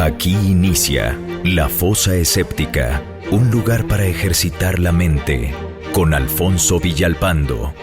Aquí inicia La Fosa Escéptica, un lugar para ejercitar la mente, con Alfonso Villalpando.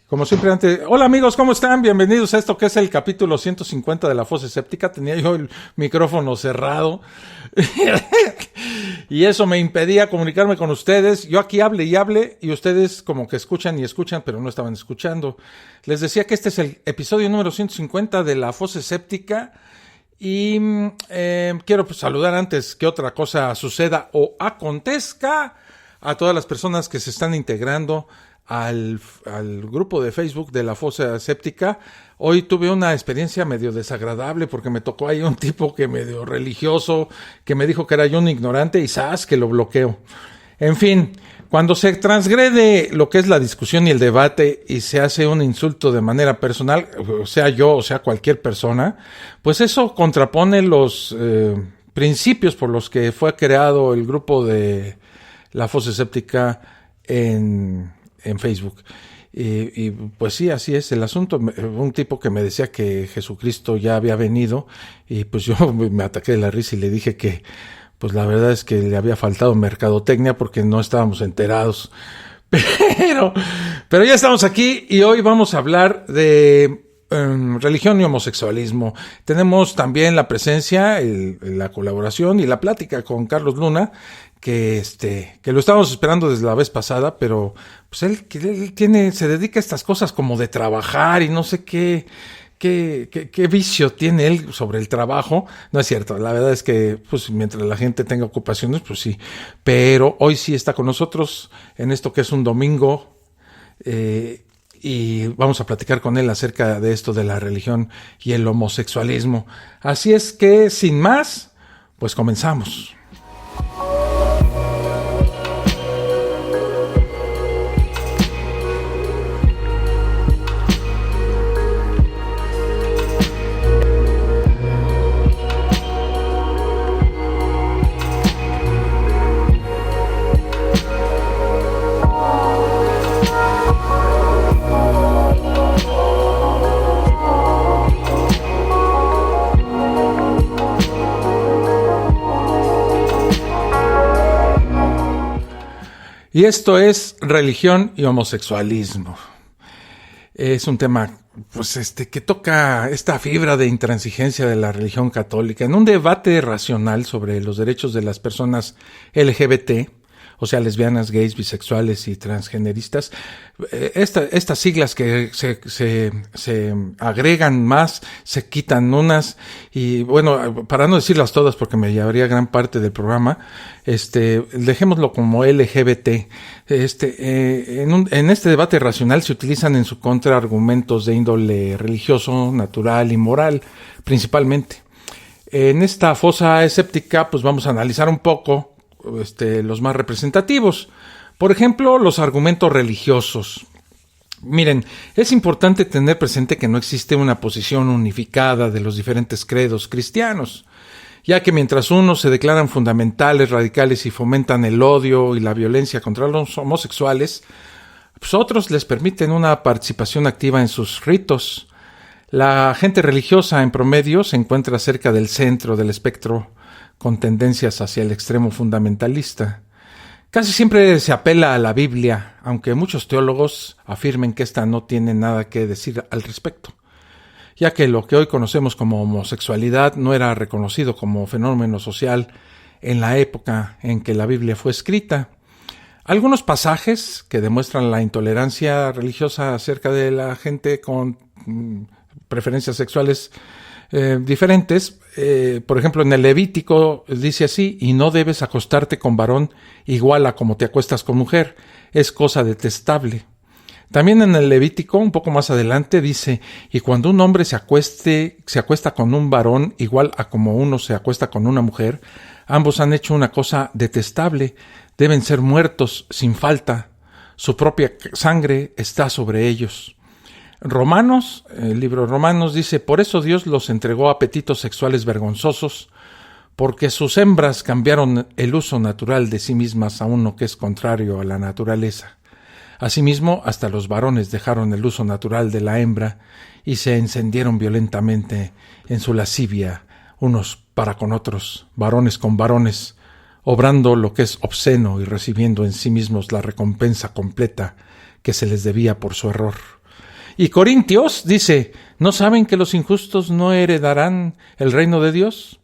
Como siempre antes, hola amigos, ¿cómo están? Bienvenidos a esto que es el capítulo 150 de La Fosa Escéptica. Tenía yo el micrófono cerrado y eso me impedía comunicarme con ustedes. Yo aquí hable y ustedes como que escuchan y escuchan, pero no estaban escuchando. Les decía que este es el episodio número 150 de La Fosa Escéptica y quiero saludar antes que otra cosa suceda o acontezca a todas las personas que se están integrando al grupo de Facebook de La Fosa Escéptica. Hoy tuve una experiencia medio desagradable porque me tocó ahí un tipo que medio religioso que me dijo que era yo un ignorante y ¡zas! Que lo bloqueo. En fin, cuando se transgrede lo que es la discusión y el debate y se hace un insulto de manera personal, sea yo o sea cualquier persona, pues eso contrapone los principios por los que fue creado el grupo de La Fosa Escéptica en Facebook. Y pues sí, así es el asunto. Un tipo que me decía que Jesucristo ya había venido y pues yo me ataqué de la risa y le dije que pues la verdad es que le había faltado mercadotecnia porque no estábamos enterados. Pero ya estamos aquí y hoy vamos a hablar de religión y homosexualismo. Tenemos también la presencia, la colaboración y la plática con Carlos Luna, que lo estábamos esperando desde la vez pasada, pero pues él se dedica a estas cosas como de trabajar y no sé qué vicio tiene él sobre el trabajo. No es cierto, la verdad es que pues mientras la gente tenga ocupaciones, pues sí, pero hoy sí está con nosotros en esto que es un domingo, y vamos a platicar con él acerca de esto de la religión y el homosexualismo. Así es que, sin más, pues comenzamos. Y esto es religión y homosexualismo. Es un tema pues que toca esta fibra de intransigencia de la religión católica en un debate racional sobre los derechos de las personas LGBT, o sea, lesbianas, gays, bisexuales y transgeneristas. Estas siglas que se agregan más, se quitan unas, y bueno, para no decirlas todas porque me llevaría gran parte del programa, dejémoslo como LGBT. En este debate racional se utilizan en su contra argumentos de índole religioso, natural y moral, principalmente. En esta fosa escéptica, pues vamos a analizar un poco los más representativos. Por ejemplo, los argumentos religiosos. Miren, es importante tener presente que no existe una posición unificada de los diferentes credos cristianos, ya que mientras unos se declaran fundamentales, radicales y fomentan el odio y la violencia contra los homosexuales, pues otros les permiten una participación activa en sus ritos. La gente religiosa en promedio se encuentra cerca del centro del espectro, con tendencias hacia el extremo fundamentalista. Casi siempre se apela a la Biblia, aunque muchos teólogos afirmen que ésta no tiene nada que decir al respecto, ya que lo que hoy conocemos como homosexualidad no era reconocido como fenómeno social en la época en que la Biblia fue escrita. Algunos pasajes que demuestran la intolerancia religiosa acerca de la gente con preferencias sexuales diferentes, por ejemplo en el Levítico dice así: y no debes acostarte con varón igual a como te acuestas con mujer, es cosa detestable. También en el Levítico, un poco más adelante, dice: y cuando un hombre se acuesta con un varón igual a como uno se acuesta con una mujer, ambos han hecho una cosa detestable, deben ser muertos sin falta, su propia sangre está sobre ellos. Romanos, el libro de Romanos dice: por eso Dios los entregó a apetitos sexuales vergonzosos, porque sus hembras cambiaron el uso natural de sí mismas a uno que es contrario a la naturaleza. Asimismo, hasta los varones dejaron el uso natural de la hembra y se encendieron violentamente en su lascivia, unos para con otros, varones con varones, obrando lo que es obsceno y recibiendo en sí mismos la recompensa completa que se les debía por su error. Y Corintios dice: ¿no saben que los injustos no heredarán el reino de Dios?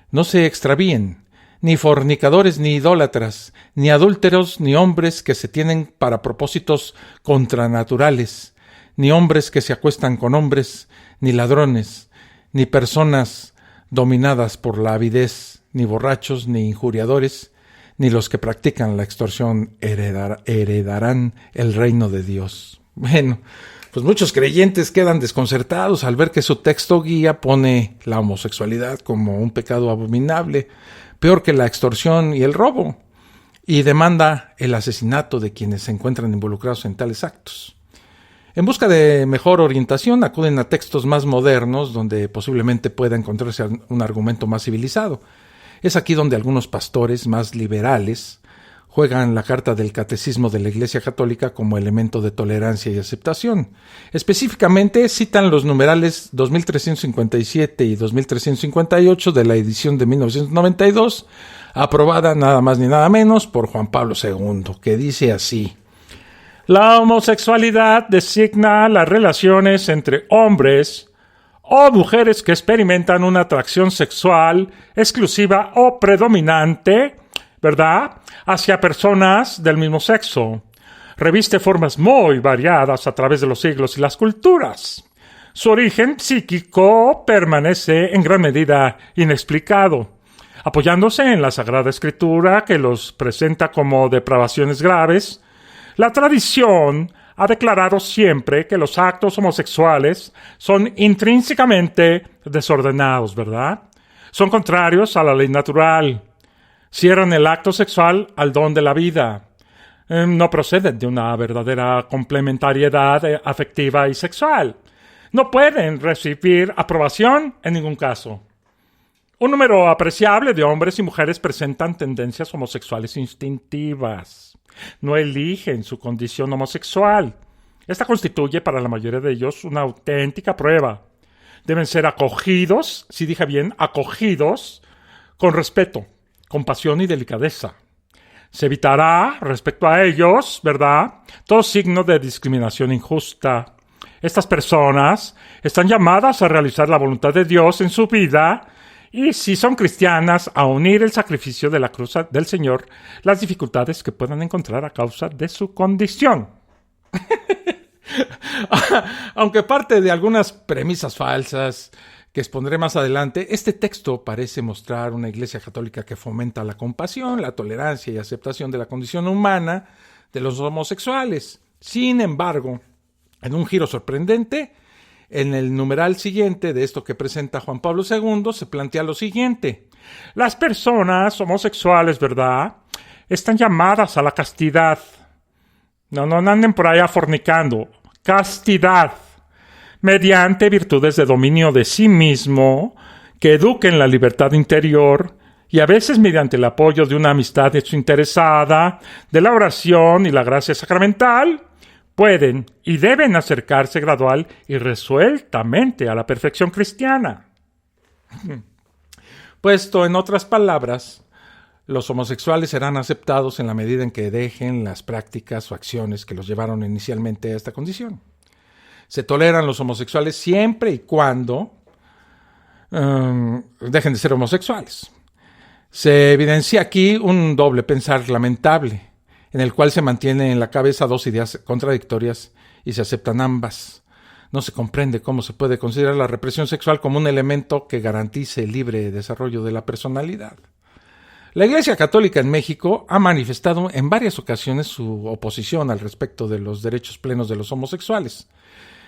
No se extravíen, ni fornicadores, ni idólatras, ni adúlteros, ni hombres que se tienen para propósitos contranaturales, ni hombres que se acuestan con hombres, ni ladrones, ni personas dominadas por la avidez, ni borrachos, ni injuriadores, ni los que practican la extorsión heredarán el reino de Dios. Bueno, pues muchos creyentes quedan desconcertados al ver que su texto guía pone la homosexualidad como un pecado abominable, peor que la extorsión y el robo, y demanda el asesinato de quienes se encuentran involucrados en tales actos. En busca de mejor orientación, acuden a textos más modernos donde posiblemente pueda encontrarse un argumento más civilizado. Es aquí donde algunos pastores más liberales juegan la carta del Catecismo de la Iglesia Católica como elemento de tolerancia y aceptación. Específicamente citan los numerales 2357 y 2358 de la edición de 1992, aprobada nada más ni nada menos por Juan Pablo II, que dice así: la homosexualidad designa las relaciones entre hombres o mujeres que experimentan una atracción sexual exclusiva o predominante, ¿verdad?, hacia personas del mismo sexo. Reviste formas muy variadas a través de los siglos y las culturas. Su origen psíquico permanece en gran medida inexplicado, apoyándose en la Sagrada Escritura que los presenta como depravaciones graves. La tradición ha declarado siempre que los actos homosexuales son intrínsecamente desordenados, ¿verdad? Son contrarios a la ley natural. Cierran el acto sexual al don de la vida. No proceden de una verdadera complementariedad afectiva y sexual. No pueden recibir aprobación en ningún caso. Un número apreciable de hombres y mujeres presentan tendencias homosexuales instintivas. No eligen su condición homosexual. Esta constituye para la mayoría de ellos una auténtica prueba. Deben ser acogidos, si dije bien, acogidos con respeto, compasión y delicadeza. Se evitará, respecto a ellos, ¿verdad?, todo signo de discriminación injusta. Estas personas están llamadas a realizar la voluntad de Dios en su vida y, si son cristianas, a unir el sacrificio de la cruz del Señor las dificultades que puedan encontrar a causa de su condición. Aunque parte de algunas premisas falsas que expondré más adelante, este texto parece mostrar una Iglesia Católica que fomenta la compasión, la tolerancia y aceptación de la condición humana de los homosexuales. Sin embargo, en un giro sorprendente, en el numeral siguiente de esto que presenta Juan Pablo II se plantea lo siguiente: las personas homosexuales, ¿verdad?, están llamadas a la castidad. No anden por allá fornicando. Castidad. Mediante virtudes de dominio de sí mismo, que eduquen la libertad interior, y a veces mediante el apoyo de una amistad desinteresada, de la oración y la gracia sacramental, pueden y deben acercarse gradual y resueltamente a la perfección cristiana. Puesto en otras palabras, los homosexuales serán aceptados en la medida en que dejen las prácticas o acciones que los llevaron inicialmente a esta condición. Se toleran los homosexuales siempre y cuando dejen de ser homosexuales. Se evidencia aquí un doble pensar lamentable, en el cual se mantiene en la cabeza dos ideas contradictorias y se aceptan ambas. No se comprende cómo se puede considerar la represión sexual como un elemento que garantice el libre desarrollo de la personalidad. La Iglesia Católica en México ha manifestado en varias ocasiones su oposición al respecto de los derechos plenos de los homosexuales.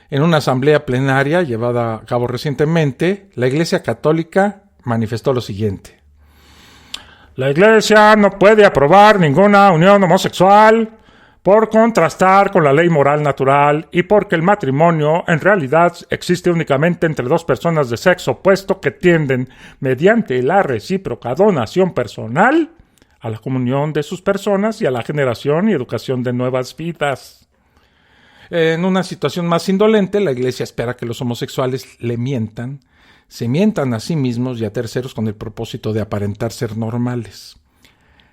En una asamblea plenaria llevada a cabo recientemente, la Iglesia Católica manifestó lo siguiente: La Iglesia no puede aprobar ninguna unión homosexual por contrastar con la ley moral natural y porque el matrimonio en realidad existe únicamente entre dos personas de sexo opuesto que tienden, mediante la recíproca donación personal, a la comunión de sus personas y a la generación y educación de nuevas vidas. En una situación más indolente, la Iglesia espera que los homosexuales se mientan a sí mismos y a terceros con el propósito de aparentar ser normales.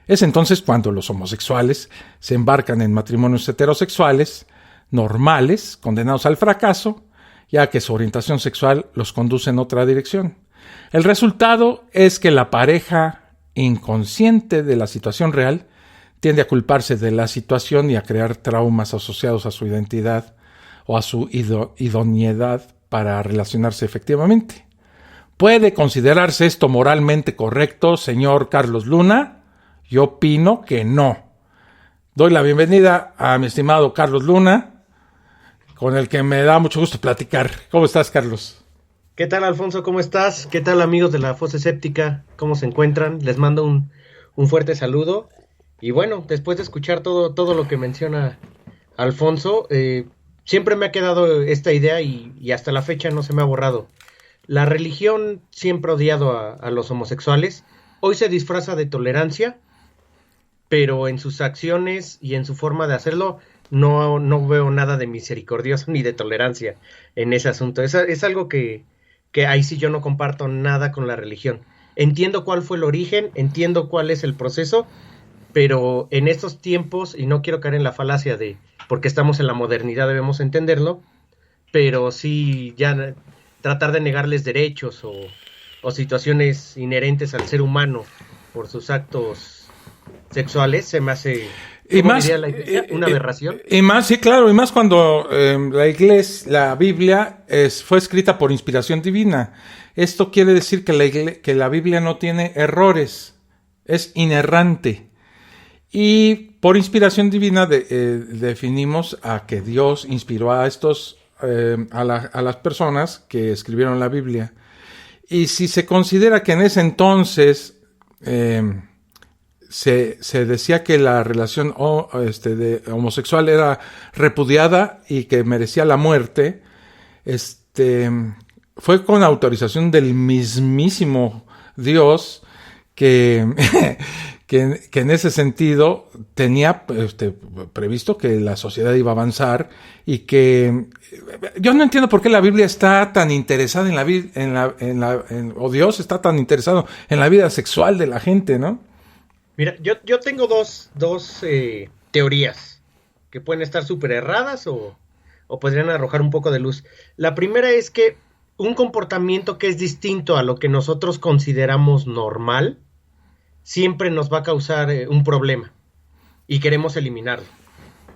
Es entonces cuando los homosexuales se embarcan en matrimonios heterosexuales, normales, condenados al fracaso, ya que su orientación sexual los conduce en otra dirección. El resultado es que la pareja, inconsciente de la situación real, tiende a culparse de la situación y a crear traumas asociados a su identidad o a su idoneidad para relacionarse efectivamente. ¿Puede considerarse esto moralmente correcto, señor Carlos Luna? Yo opino que no. Doy la bienvenida a mi estimado Carlos Luna, con el que me da mucho gusto platicar. ¿Cómo estás, Carlos? ¿Qué tal, Alfonso? ¿Cómo estás? ¿Qué tal, amigos de la Fosa Escéptica? ¿Cómo se encuentran? Les mando un fuerte saludo. Y bueno, después de escuchar todo lo que menciona Alfonso, siempre me ha quedado esta idea y hasta la fecha no se me ha borrado. La religión siempre ha odiado a los homosexuales. Hoy se disfraza de tolerancia, pero en sus acciones y en su forma de hacerlo no veo nada de misericordioso ni de tolerancia en ese asunto. Es algo que ahí sí yo no comparto nada con la religión. Entiendo cuál fue el origen, entiendo cuál es el proceso, pero en estos tiempos, y no quiero caer en la falacia de porque estamos en la modernidad debemos entenderlo, pero sí ya tratar de negarles derechos o situaciones inherentes al ser humano por sus actos sexuales se me hace y más una aberración. Y más, sí, claro, y más cuando la Biblia fue escrita por inspiración divina. Esto quiere decir que la Biblia no tiene errores, es inerrante. Y por inspiración divina definimos a que Dios inspiró a a las personas que escribieron la Biblia. Y si se considera que en ese entonces se decía que la relación homosexual era repudiada y que merecía la muerte, fue con autorización del mismísimo Dios que en ese sentido tenía previsto que la sociedad iba a avanzar y que yo no entiendo por qué la Biblia está tan interesada en la vida, o Dios está tan interesado en la vida sexual de la gente, ¿no? Mira, yo tengo dos teorías que pueden estar súper erradas o podrían arrojar un poco de luz. La primera es que un comportamiento que es distinto a lo que nosotros consideramos normal siempre nos va a causar un problema y queremos eliminarlo.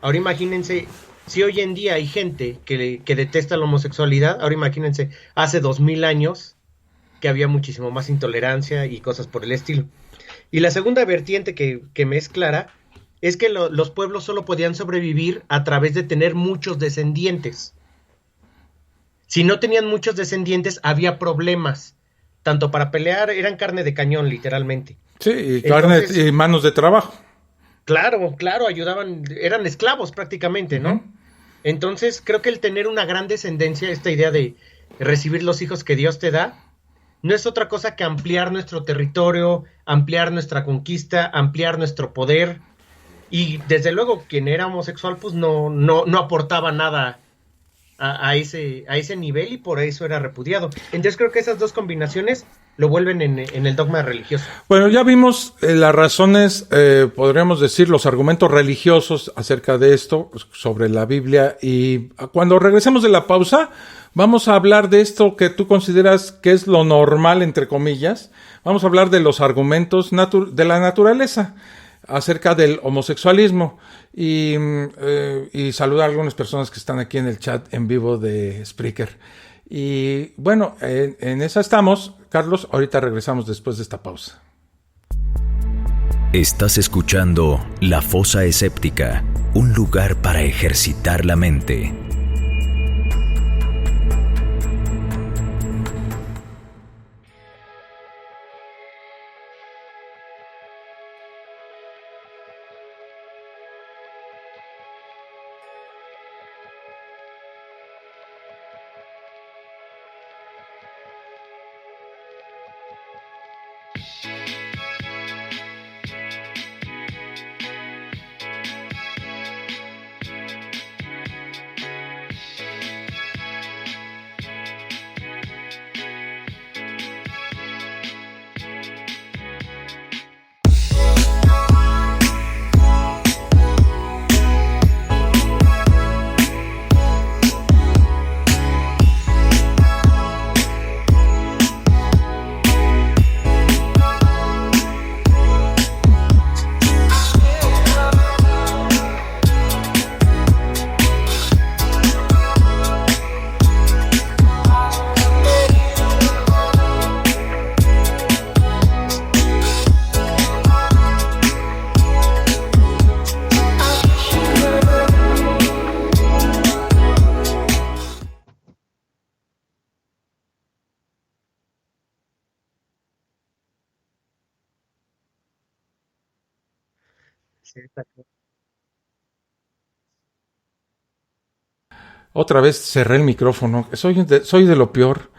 Ahora imagínense, si hoy en día hay gente que detesta la homosexualidad, ahora imagínense, hace 2000 años que había muchísimo más intolerancia y cosas por el estilo. Y la segunda vertiente que me es clara es que los pueblos solo podían sobrevivir a través de tener muchos descendientes. Si no tenían muchos descendientes, había problemas. Tanto para pelear, eran carne de cañón, literalmente. Sí, y carne y manos de trabajo. Claro, claro, ayudaban, eran esclavos prácticamente, ¿no? Entonces, creo que el tener una gran descendencia, esta idea de recibir los hijos que Dios te da, no es otra cosa que ampliar nuestro territorio, ampliar nuestra conquista, ampliar nuestro poder. Y desde luego, quien era homosexual, pues no aportaba nada a ese nivel, y por eso era repudiado. Entonces creo que esas dos combinaciones lo vuelven en el dogma religioso. Bueno, ya vimos las razones, podríamos decir, los argumentos religiosos acerca de esto, sobre la Biblia, y cuando regresemos de la pausa, vamos a hablar de esto que tú consideras que es lo normal, entre comillas. Vamos a hablar de los argumentos de la naturaleza acerca del homosexualismo y saludar a algunas personas que están aquí en el chat en vivo de Spreaker. Y bueno, en esa estamos. Carlos, ahorita regresamos después de esta pausa. Estás escuchando La Fosa Escéptica, un lugar para ejercitar la mente. Otra vez cerré el micrófono. Soy de lo peor.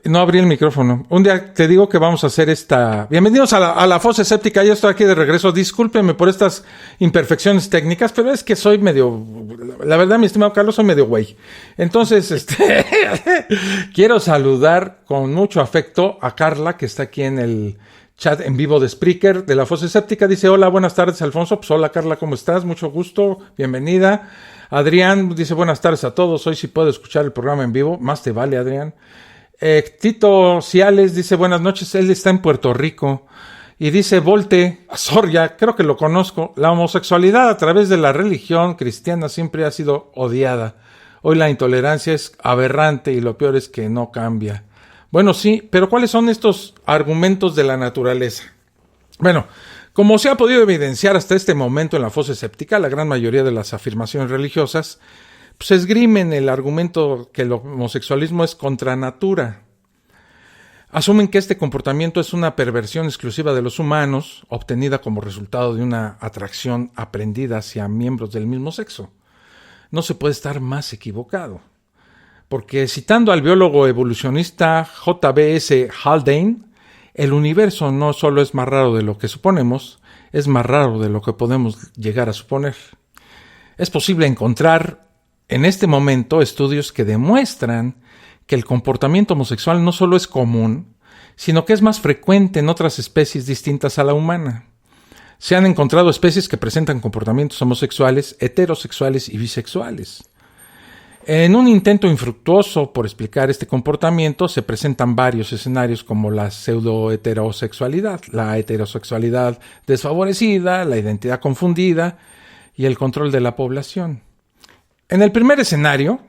No abrí el micrófono. Un día te digo que vamos a hacer esta... Bienvenidos a la Fosa Escéptica. Ya estoy aquí de regreso. Discúlpenme por estas imperfecciones técnicas, pero es que soy medio... La verdad, mi estimado Carlos, soy medio güey. Entonces, quiero saludar con mucho afecto a Carla, que está aquí en el chat en vivo de Spreaker de la Fosa Escéptica. Dice, hola, buenas tardes, Alfonso. Pues hola, Carla, ¿cómo estás? Mucho gusto. Bienvenida. Adrián dice, buenas tardes a todos. Hoy sí puedo escuchar el programa en vivo. Más te vale, Adrián. Tito Ciales dice, buenas noches. Él está en Puerto Rico. Y dice, Volte, Soria, creo que lo conozco. La homosexualidad a través de la religión cristiana siempre ha sido odiada. Hoy la intolerancia es aberrante y lo peor es que no cambia. Bueno, sí, pero ¿cuáles son estos argumentos de la naturaleza? Bueno, como se ha podido evidenciar hasta este momento en la Fosa Escéptica, la gran mayoría de las afirmaciones religiosas pues esgrimen el argumento que el homosexualismo es contra natura. Asumen que este comportamiento es una perversión exclusiva de los humanos, obtenida como resultado de una atracción aprendida hacia miembros del mismo sexo. No se puede estar más equivocado, porque citando al biólogo evolucionista J.B.S. Haldane, el universo no solo es más raro de lo que suponemos, es más raro de lo que podemos llegar a suponer. Es posible encontrar en este momento estudios que demuestran que el comportamiento homosexual no solo es común, sino que es más frecuente en otras especies distintas a la humana. Se han encontrado especies que presentan comportamientos homosexuales, heterosexuales y bisexuales. En un intento infructuoso por explicar este comportamiento, se presentan varios escenarios como la pseudo-heterosexualidad, la heterosexualidad desfavorecida, la identidad confundida y el control de la población. En el primer escenario,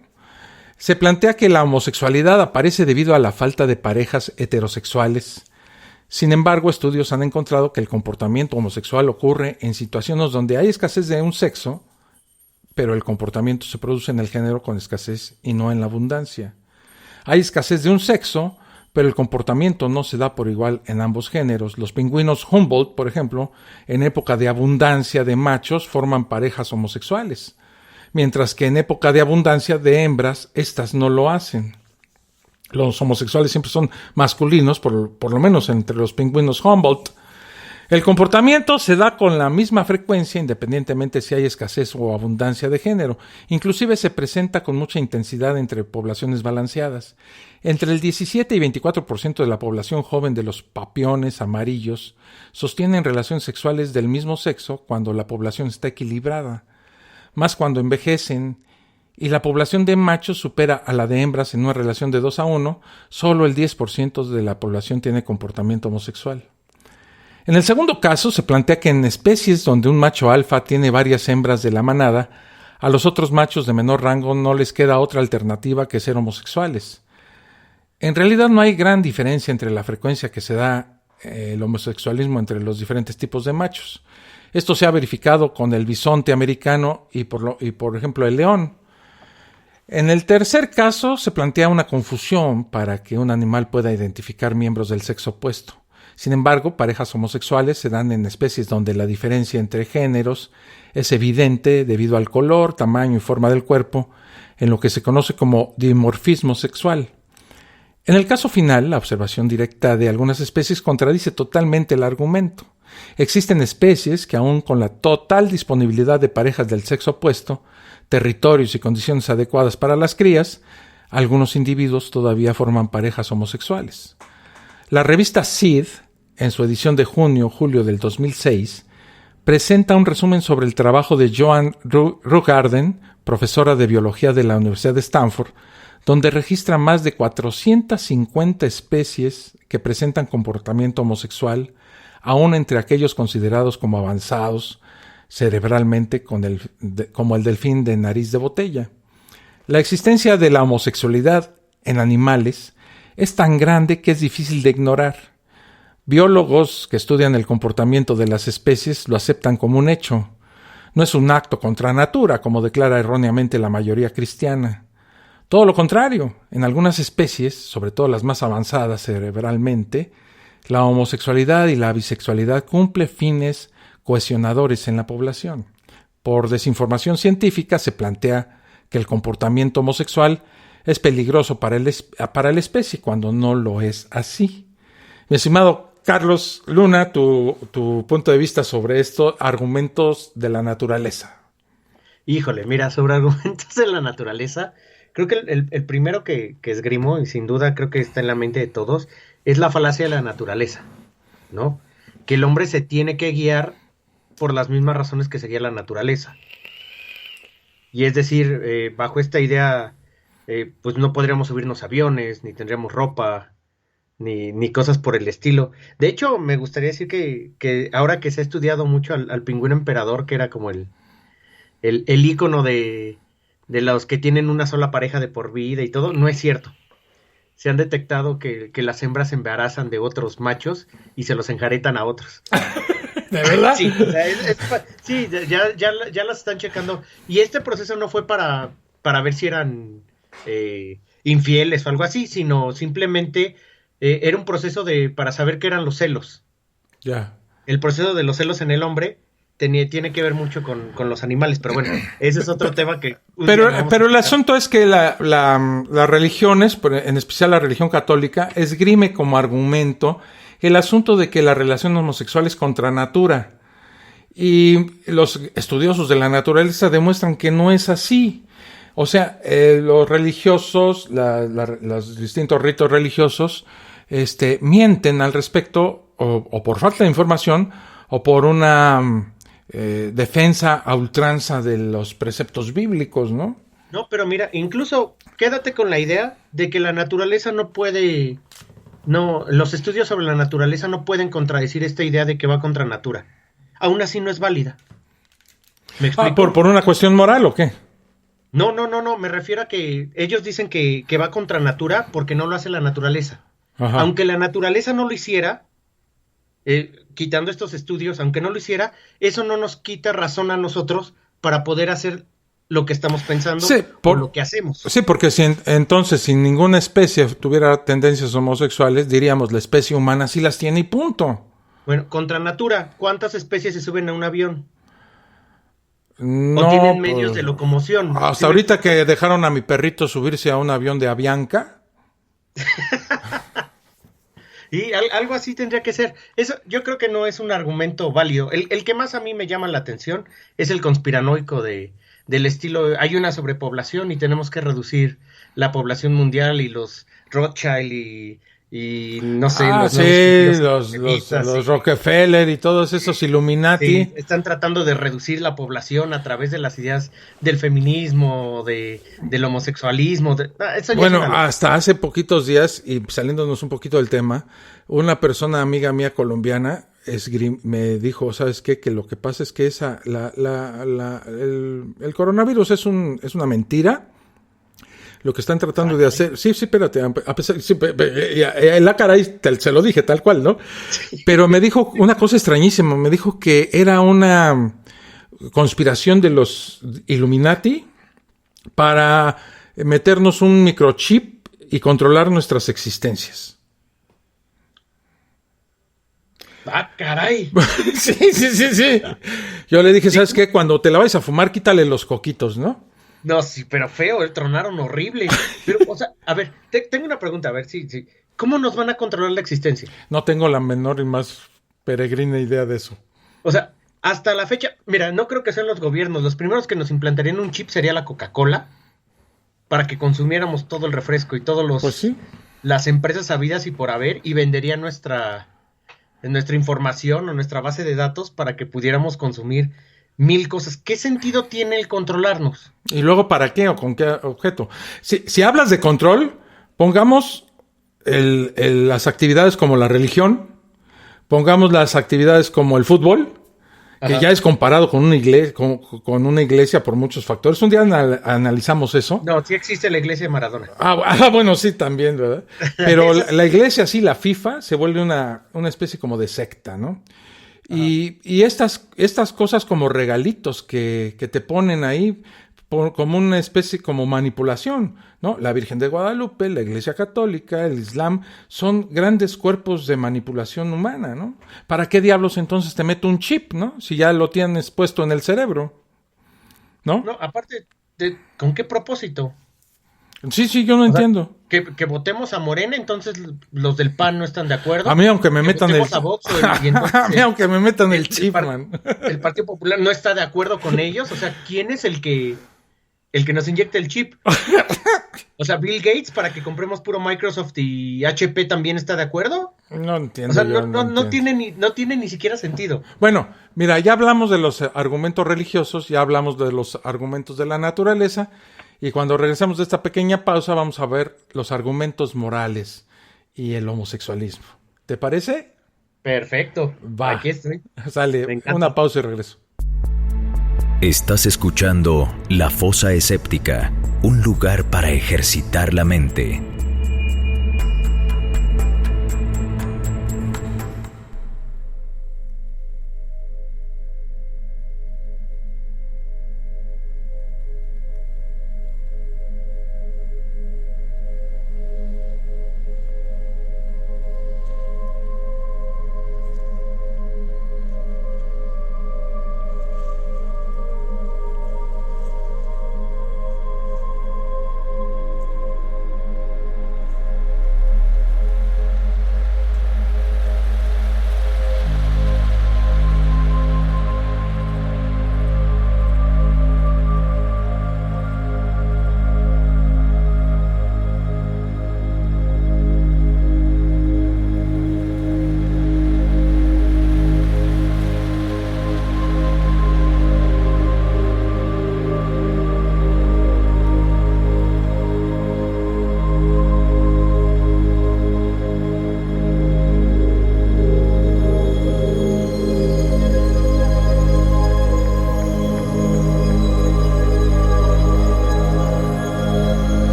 se plantea que la homosexualidad aparece debido a la falta de parejas heterosexuales. Sin embargo, estudios han encontrado que el comportamiento homosexual ocurre en situaciones donde hay escasez de un sexo, pero el comportamiento se produce en el género con escasez y no en la abundancia. Hay escasez de un sexo, pero el comportamiento no se da por igual en ambos géneros. Los pingüinos Humboldt, por ejemplo, en época de abundancia de machos forman parejas homosexuales, mientras que en época de abundancia de hembras, estas no lo hacen. Los homosexuales siempre son masculinos, por lo menos entre los pingüinos Humboldt. El comportamiento se da con la misma frecuencia independientemente si hay escasez o abundancia de género. Inclusive se presenta con mucha intensidad entre poblaciones balanceadas. Entre el 17 y 24% de la población joven de los papiones amarillos sostienen relaciones sexuales del mismo sexo cuando la población está equilibrada, más cuando envejecen, y la población de machos supera a la de hembras en una relación de 2-1, solo el 10% de la población tiene comportamiento homosexual. En el segundo caso, se plantea que en especies donde un macho alfa tiene varias hembras de la manada, a los otros machos de menor rango no les queda otra alternativa que ser homosexuales. En realidad no hay gran diferencia entre la frecuencia que se da el homosexualismo entre los diferentes tipos de machos. Esto se ha verificado con el bisonte americano y por ejemplo el león. En el tercer caso se plantea una confusión para que un animal pueda identificar miembros del sexo opuesto. Sin embargo, parejas homosexuales se dan en especies donde la diferencia entre géneros es evidente debido al color, tamaño y forma del cuerpo, en lo que se conoce como dimorfismo sexual. En el caso final, la observación directa de algunas especies contradice totalmente el argumento. Existen especies que, aun con la total disponibilidad de parejas del sexo opuesto, territorios y condiciones adecuadas para las crías, algunos individuos todavía forman parejas homosexuales. La revista Seed, en su edición de junio-julio del 2006, presenta un resumen sobre el trabajo de Joan Rogarden, profesora de biología de la Universidad de Stanford, donde registra más de 450 especies que presentan comportamiento homosexual, aún entre aquellos considerados como avanzados cerebralmente como el delfín de nariz de botella. La existencia de la homosexualidad en animales es tan grande que es difícil de ignorar. Biólogos que estudian el comportamiento de las especies lo aceptan como un hecho. No es un acto contra natura, como declara erróneamente la mayoría cristiana. Todo lo contrario, en algunas especies, sobre todo las más avanzadas cerebralmente, la homosexualidad y la bisexualidad cumple fines cohesionadores en la población. Por desinformación científica se plantea que el comportamiento homosexual es peligroso para la especie, cuando no lo es así. Mi estimado Carlos Luna, tu punto de vista sobre estos argumentos de la naturaleza. Híjole, mira, sobre argumentos de la naturaleza, creo que el primero que esgrimo, y sin duda creo que está en la mente de todos, es la falacia de la naturaleza, ¿no? Que el hombre se tiene que guiar por las mismas razones que se guía la naturaleza. Y es decir, bajo esta idea, pues no podríamos subirnos a aviones, ni tendríamos ropa, ni cosas por el estilo. De hecho, me gustaría decir que ahora que se ha estudiado mucho al pingüino emperador, que era como el ícono de los que tienen una sola pareja de por vida y todo, no es cierto. Se han detectado que las hembras se embarazan de otros machos y se los enjaretan a otros. ¿De verdad? Sí, o sea, sí, ya las están checando. Y este proceso no fue para ver si eran infieles o algo así, sino simplemente era un proceso para saber qué eran los celos. Ya. El proceso de los celos en el hombre tiene que ver mucho con los animales, pero bueno, ese es otro tema que... Pero el asunto es que las religiones, en especial la religión católica, esgrime como argumento el asunto de que la relación homosexual es contra natura. Y los estudiosos de la naturaleza demuestran que no es así. O sea, los religiosos, los distintos ritos religiosos, mienten al respecto, o por falta de información, o por una defensa a ultranza de los preceptos bíblicos, ¿no? No, pero mira, incluso quédate con la idea de que la naturaleza no puede... No, los estudios sobre la naturaleza no pueden contradecir esta idea de que va contra natura. Aún así no es válida. ¿Me explico? ¿Por una cuestión moral o qué? No, me refiero a que ellos dicen que va contra natura porque no lo hace la naturaleza. Ajá. Aunque la naturaleza no lo hiciera, quitando estos estudios, aunque no lo hiciera, eso no nos quita razón a nosotros para poder hacer lo que estamos pensando Sí, o lo que hacemos. Sí, porque entonces si ninguna especie tuviera tendencias homosexuales, diríamos la especie humana sí las tiene y punto. Bueno, contra natura, ¿cuántas especies se suben a un avión? No, ¿O tienen medios de locomoción? hasta ¿Sí ahorita que dejaron a mi perrito subirse a un avión de Avianca. Y algo así tendría que ser. Eso yo creo que no es un argumento válido. El que más a mí me llama la atención es el conspiranoico del estilo, hay una sobrepoblación y tenemos que reducir la población mundial y los Rothschild y no sé. Los Rockefeller y todos esos Illuminati. Sí, están tratando de reducir la población a través de las ideas del feminismo, del homosexualismo. Bueno, hasta hace poquitos días, y saliéndonos un poquito del tema, una persona amiga mía colombiana me dijo, ¿sabes qué? Que lo que pasa es que el coronavirus es una mentira. Lo que están tratando de hacer... Sí, espérate. A pesar, la caray, se lo dije tal cual, ¿no? Sí. Pero me dijo una cosa extrañísima. Me dijo que era una conspiración de los Illuminati para meternos un microchip y controlar nuestras existencias. ¡Ah, caray! Sí. Yo le dije, ¿sabes qué? Cuando te la vayas a fumar, quítale los coquitos, ¿no? No, sí, pero feo, tronaron horrible. Pero, o sea, a ver, tengo una pregunta, a ver, sí. ¿Cómo nos van a controlar la existencia? No tengo la menor y más peregrina idea de eso. O sea, hasta la fecha, mira, no creo que sean los gobiernos. Los primeros que nos implantarían un chip sería la Coca-Cola, para que consumiéramos todo el refresco y todos pues sí, las empresas habidas y por haber, y venderían nuestra información o nuestra base de datos para que pudiéramos consumir 1000 cosas. ¿Qué sentido tiene el controlarnos? ¿Y luego para qué o con qué objeto? Si hablas de control, pongamos las actividades como la religión, pongamos las actividades como el fútbol, que ya es comparado con una iglesia por muchos factores. Un día analizamos eso. No, sí existe la iglesia de Maradona. Bueno, sí, también, ¿verdad? Pero la iglesia, sí, la FIFA, se vuelve una especie como de secta, ¿no? Y estas cosas como regalitos que te ponen ahí como una especie como manipulación, ¿no? La Virgen de Guadalupe, la Iglesia Católica, el Islam, son grandes cuerpos de manipulación humana, ¿no? ¿Para qué diablos entonces te meto un chip, ¿no? Si ya lo tienes puesto en el cerebro, ¿no? No, aparte, ¿con qué propósito? Sí, yo no entiendo. Que votemos a Morena, entonces los del PAN no están de acuerdo. A mí aunque me metan el... A Vox, y entonces, a mí aunque me metan el chip, man. El Partido Popular no está de acuerdo con ellos. O sea, ¿quién es el que nos inyecta el chip? O sea, Bill Gates para que compremos puro Microsoft y HP también está de acuerdo. No entiendo. O sea, no tiene ni siquiera sentido. Bueno, mira, ya hablamos de los argumentos religiosos, ya hablamos de los argumentos de la naturaleza. Y cuando regresamos de esta pequeña pausa vamos a ver los argumentos morales y el homosexualismo. ¿Te parece? Perfecto. Va. Aquí estoy. Sale, una pausa y regreso. Estás escuchando La Fosa Escéptica, un lugar para ejercitar la mente.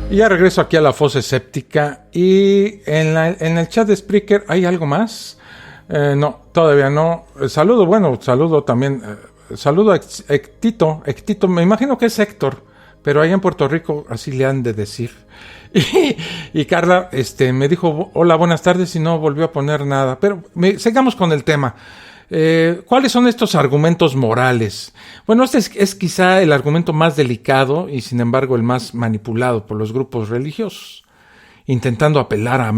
Y ya regreso aquí a la fosa escéptica y en el chat de Spreaker hay algo más. No, todavía no. Saludo también. Saludo a Ectito, me imagino que es Héctor, pero allá en Puerto Rico así le han de decir. Y Carla me dijo, hola, buenas tardes, y no volvió a poner nada. Pero sigamos con el tema. ¿Cuáles son estos argumentos morales? Bueno, este es quizá el argumento más delicado y sin embargo el más manipulado por los grupos religiosos, intentando apelar al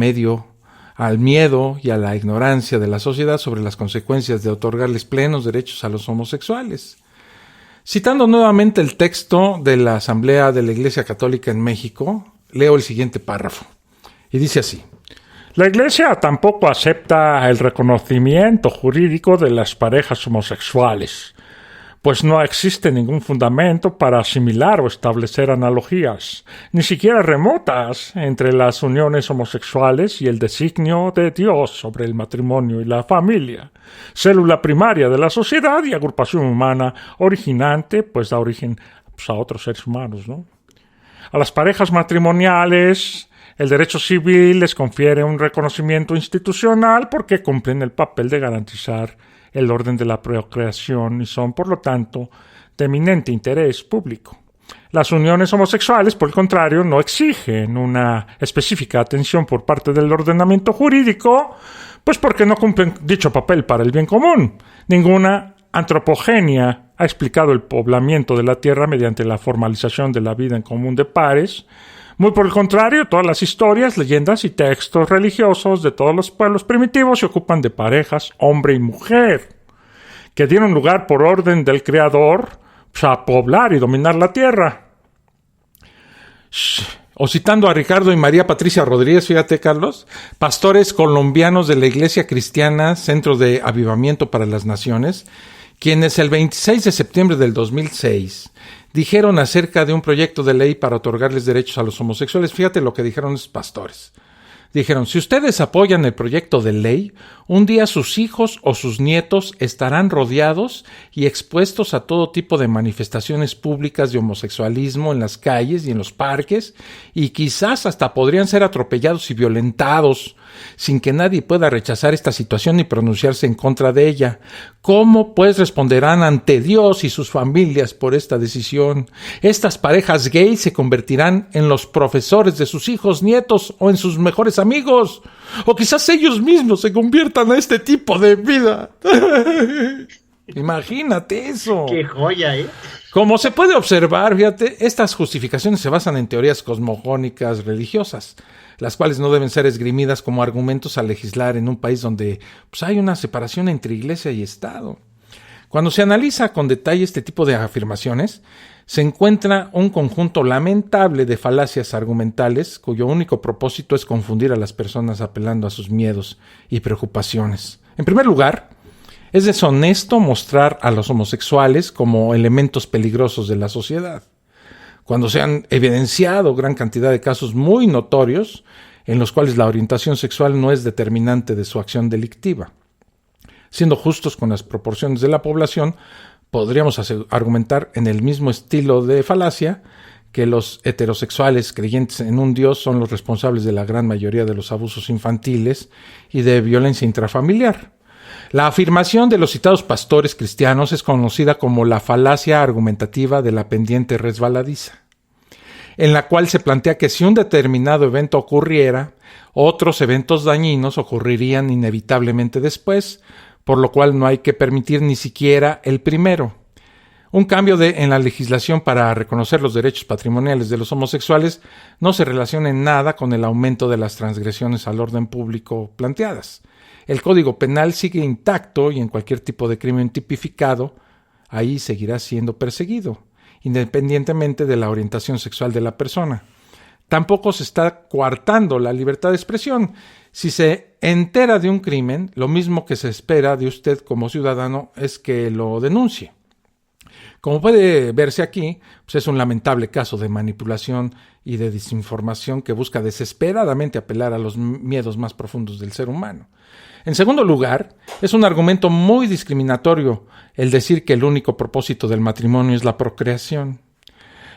miedo y a la ignorancia de la sociedad sobre las consecuencias de otorgarles plenos derechos a los homosexuales. Citando nuevamente el texto de la Asamblea de la Iglesia Católica en México, leo el siguiente párrafo, y dice así. La Iglesia tampoco acepta el reconocimiento jurídico de las parejas homosexuales, pues no existe ningún fundamento para asimilar o establecer analogías, ni siquiera remotas, entre las uniones homosexuales y el designio de Dios sobre el matrimonio y la familia, célula primaria de la sociedad y agrupación humana originante, pues da origen a otros seres humanos, ¿no? A las parejas matrimoniales, el derecho civil les confiere un reconocimiento institucional porque cumplen el papel de garantizar el orden de la procreación y son, por lo tanto, de eminente interés público. Las uniones homosexuales, por el contrario, no exigen una específica atención por parte del ordenamiento jurídico, pues porque no cumplen dicho papel para el bien común. Ninguna antropogenia ha explicado el poblamiento de la tierra mediante la formalización de la vida en común de pares. Muy por el contrario, todas las historias, leyendas y textos religiosos de todos los pueblos primitivos se ocupan de parejas, hombre y mujer, que dieron lugar por orden del Creador a poblar y dominar la tierra. O citando a Ricardo y María Patricia Rodríguez, fíjate, Carlos, pastores colombianos de la Iglesia Cristiana, Centro de Avivamiento para las Naciones, quienes el 26 de septiembre del 2006 dijeron acerca de un proyecto de ley para otorgarles derechos a los homosexuales. Fíjate lo que dijeron los pastores. Dijeron, si ustedes apoyan el proyecto de ley, un día sus hijos o sus nietos estarán rodeados y expuestos a todo tipo de manifestaciones públicas de homosexualismo en las calles y en los parques, y quizás hasta podrían ser atropellados y violentados, sin que nadie pueda rechazar esta situación ni pronunciarse en contra de ella. ¿Cómo pues responderán ante Dios y sus familias por esta decisión? Estas parejas gays se convertirán en los profesores de sus hijos, nietos o en sus mejores amigos. O quizás ellos mismos se conviertan a este tipo de vida. Imagínate eso. ¡Qué joya, eh! Como se puede observar, fíjate, estas justificaciones se basan en teorías cosmogónicas religiosas, las cuales no deben ser esgrimidas como argumentos a legislar en un país donde hay una separación entre iglesia y Estado. Cuando se analiza con detalle este tipo de afirmaciones, se encuentra un conjunto lamentable de falacias argumentales cuyo único propósito es confundir a las personas apelando a sus miedos y preocupaciones. En primer lugar, es deshonesto mostrar a los homosexuales como elementos peligrosos de la sociedad, cuando se han evidenciado gran cantidad de casos muy notorios en los cuales la orientación sexual no es determinante de su acción delictiva. Siendo justos con las proporciones de la población, podríamos argumentar en el mismo estilo de falacia que los heterosexuales creyentes en un Dios son los responsables de la gran mayoría de los abusos infantiles y de violencia intrafamiliar. La afirmación de los citados pastores cristianos es conocida como la falacia argumentativa de la pendiente resbaladiza, en la cual se plantea que si un determinado evento ocurriera, otros eventos dañinos ocurrirían inevitablemente después, por lo cual no hay que permitir ni siquiera el primero. Un cambio en la legislación para reconocer los derechos patrimoniales de los homosexuales no se relaciona en nada con el aumento de las transgresiones al orden público planteadas. El Código Penal sigue intacto y en cualquier tipo de crimen tipificado, ahí seguirá siendo perseguido, independientemente de la orientación sexual de la persona. Tampoco se está coartando la libertad de expresión. Si se entera de un crimen, lo mismo que se espera de usted como ciudadano es que lo denuncie. Como puede verse aquí, es un lamentable caso de manipulación y de desinformación que busca desesperadamente apelar a los miedos más profundos del ser humano. En segundo lugar, es un argumento muy discriminatorio el decir que el único propósito del matrimonio es la procreación.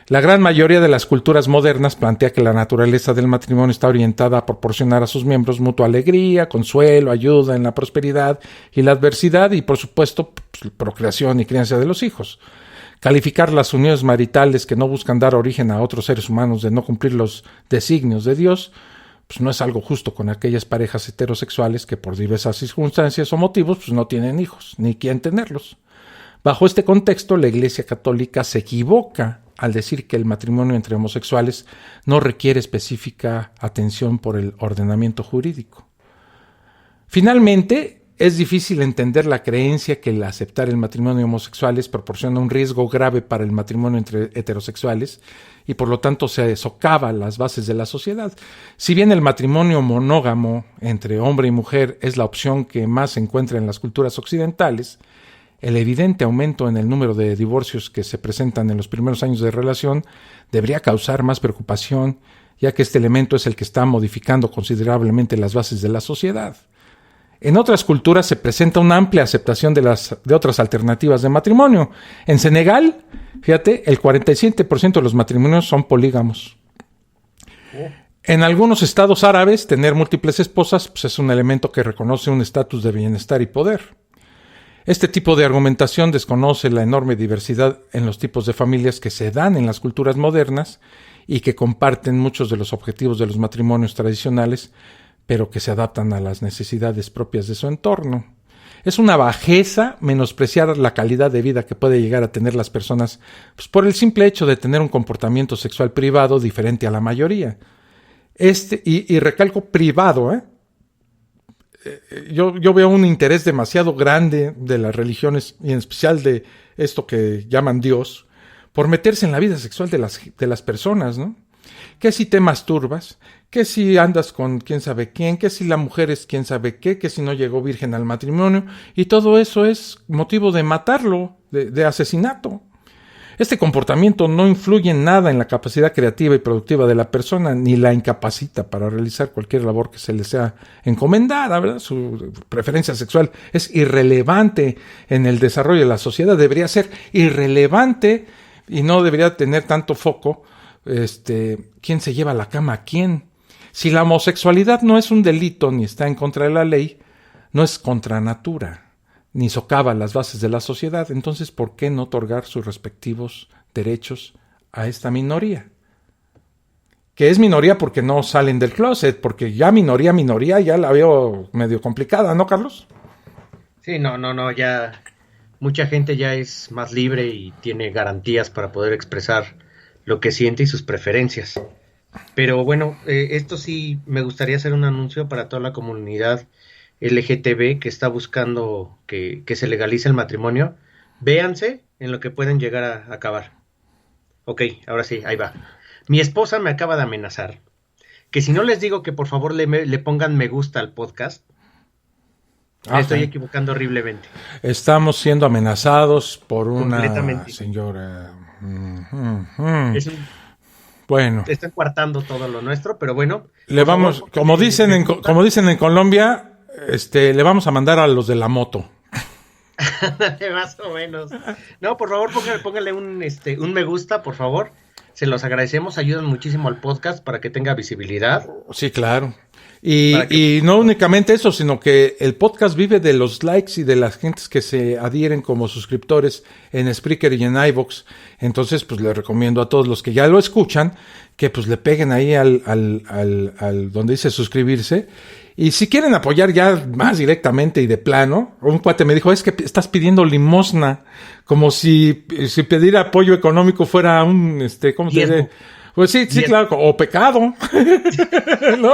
La gran mayoría de las culturas modernas plantea que la naturaleza del matrimonio está orientada a proporcionar a sus miembros mutua alegría, consuelo, ayuda en la prosperidad y la adversidad y, por supuesto, pues, procreación y crianza de los hijos. Calificar las uniones maritales que no buscan dar origen a otros seres humanos de no cumplir los designios de Dios, pues no es algo justo con aquellas parejas heterosexuales que por diversas circunstancias o motivos pues no tienen hijos, ni quieren tenerlos. Bajo este contexto, la Iglesia Católica se equivoca al decir que el matrimonio entre homosexuales no requiere específica atención por el ordenamiento jurídico. Finalmente, es difícil entender la creencia que el aceptar el matrimonio de homosexuales proporciona un riesgo grave para el matrimonio entre heterosexuales y por lo tanto se socava las bases de la sociedad. Si bien el matrimonio monógamo entre hombre y mujer es la opción que más se encuentra en las culturas occidentales, el evidente aumento en el número de divorcios que se presentan en los primeros años de relación debería causar más preocupación, ya que este elemento es el que está modificando considerablemente las bases de la sociedad. En otras culturas se presenta una amplia aceptación de otras alternativas de matrimonio. En Senegal, fíjate, el 47% de los matrimonios son polígamos. En algunos estados árabes, tener múltiples esposas pues, es un elemento que reconoce un estatus de bienestar y poder. Este tipo de argumentación desconoce la enorme diversidad en los tipos de familias que se dan en las culturas modernas y que comparten muchos de los objetivos de los matrimonios tradicionales, pero que se adaptan a las necesidades propias de su entorno. Es una bajeza menospreciar la calidad de vida que puede llegar a tener las personas pues, por el simple hecho de tener un comportamiento sexual privado diferente a la mayoría. Y recalco privado, Yo veo un interés demasiado grande de las religiones y en especial de esto que llaman Dios por meterse en la vida sexual de las personas, ¿no? Que si te masturbas, que si andas con quién sabe quién, que si la mujer es quién sabe qué, que si no llegó virgen al matrimonio, y todo eso es motivo de matarlo, de asesinato. Este comportamiento no influye en nada en la capacidad creativa y productiva de la persona, ni la incapacita para realizar cualquier labor que se le sea encomendada, ¿verdad? Su preferencia sexual es irrelevante en el desarrollo de la sociedad, debería ser irrelevante y no debería tener tanto foco quién se lleva a la cama a quién. Si la homosexualidad no es un delito ni está en contra de la ley, no es contra natura, ni socava las bases de la sociedad, entonces ¿por qué no otorgar sus respectivos derechos a esta minoría? Que es minoría porque no salen del closet, porque ya minoría, ya la veo medio complicada, ¿no, Carlos? Sí, no, ya mucha gente ya es más libre y tiene garantías para poder expresar lo que siente y sus preferencias. Pero bueno, esto sí me gustaría hacer un anuncio para toda la comunidad LGTB que está buscando que se legalice el matrimonio. Véanse en lo que pueden llegar a acabar. Ok, ahora sí, ahí va. Mi esposa me acaba de amenazar que si no les digo que por favor le pongan me gusta al podcast, me estoy equivocando horriblemente. Estamos siendo amenazados por una señora. Bueno. Están coartando todo lo nuestro, pero bueno. Le vamos, favor, como dicen en Colombia, le vamos a mandar a los de la moto. Más o menos. No, por favor, póngale un me gusta, por favor. Se los agradecemos, ayudan muchísimo al podcast para que tenga visibilidad. Sí, claro. Y no únicamente eso, sino que el podcast vive de los likes y de las gentes que se adhieren como suscriptores en Spreaker y en iVoox. Entonces, pues les recomiendo a todos los que ya lo escuchan que pues le peguen ahí al donde dice suscribirse. Y si quieren apoyar ya más directamente y de plano, un cuate me dijo, es que estás pidiendo limosna, como si pedir apoyo económico fuera un, ¿cómo se dice? Pues sí, claro, o pecado. ¿No?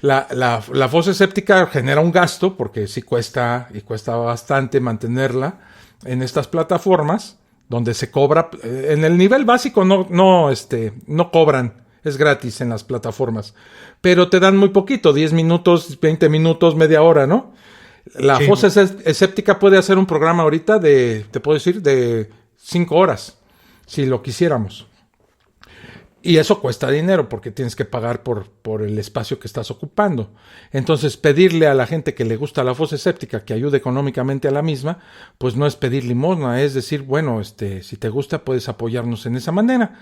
La fosa séptica genera un gasto, porque sí cuesta, y cuesta bastante mantenerla en estas plataformas, donde se cobra, en el nivel básico no cobran, es gratis en las plataformas, pero te dan muy poquito, 10 minutos, 20 minutos, media hora, ¿no? La fosa escéptica puede hacer un programa ahorita te puedo decir, de 5 horas, si lo quisiéramos. Y eso cuesta dinero porque tienes que pagar por el espacio que estás ocupando. Entonces, pedirle a la gente que le gusta la fosa séptica que ayude económicamente a la misma, pues no es pedir limosna, es decir, bueno, si te gusta puedes apoyarnos en esa manera.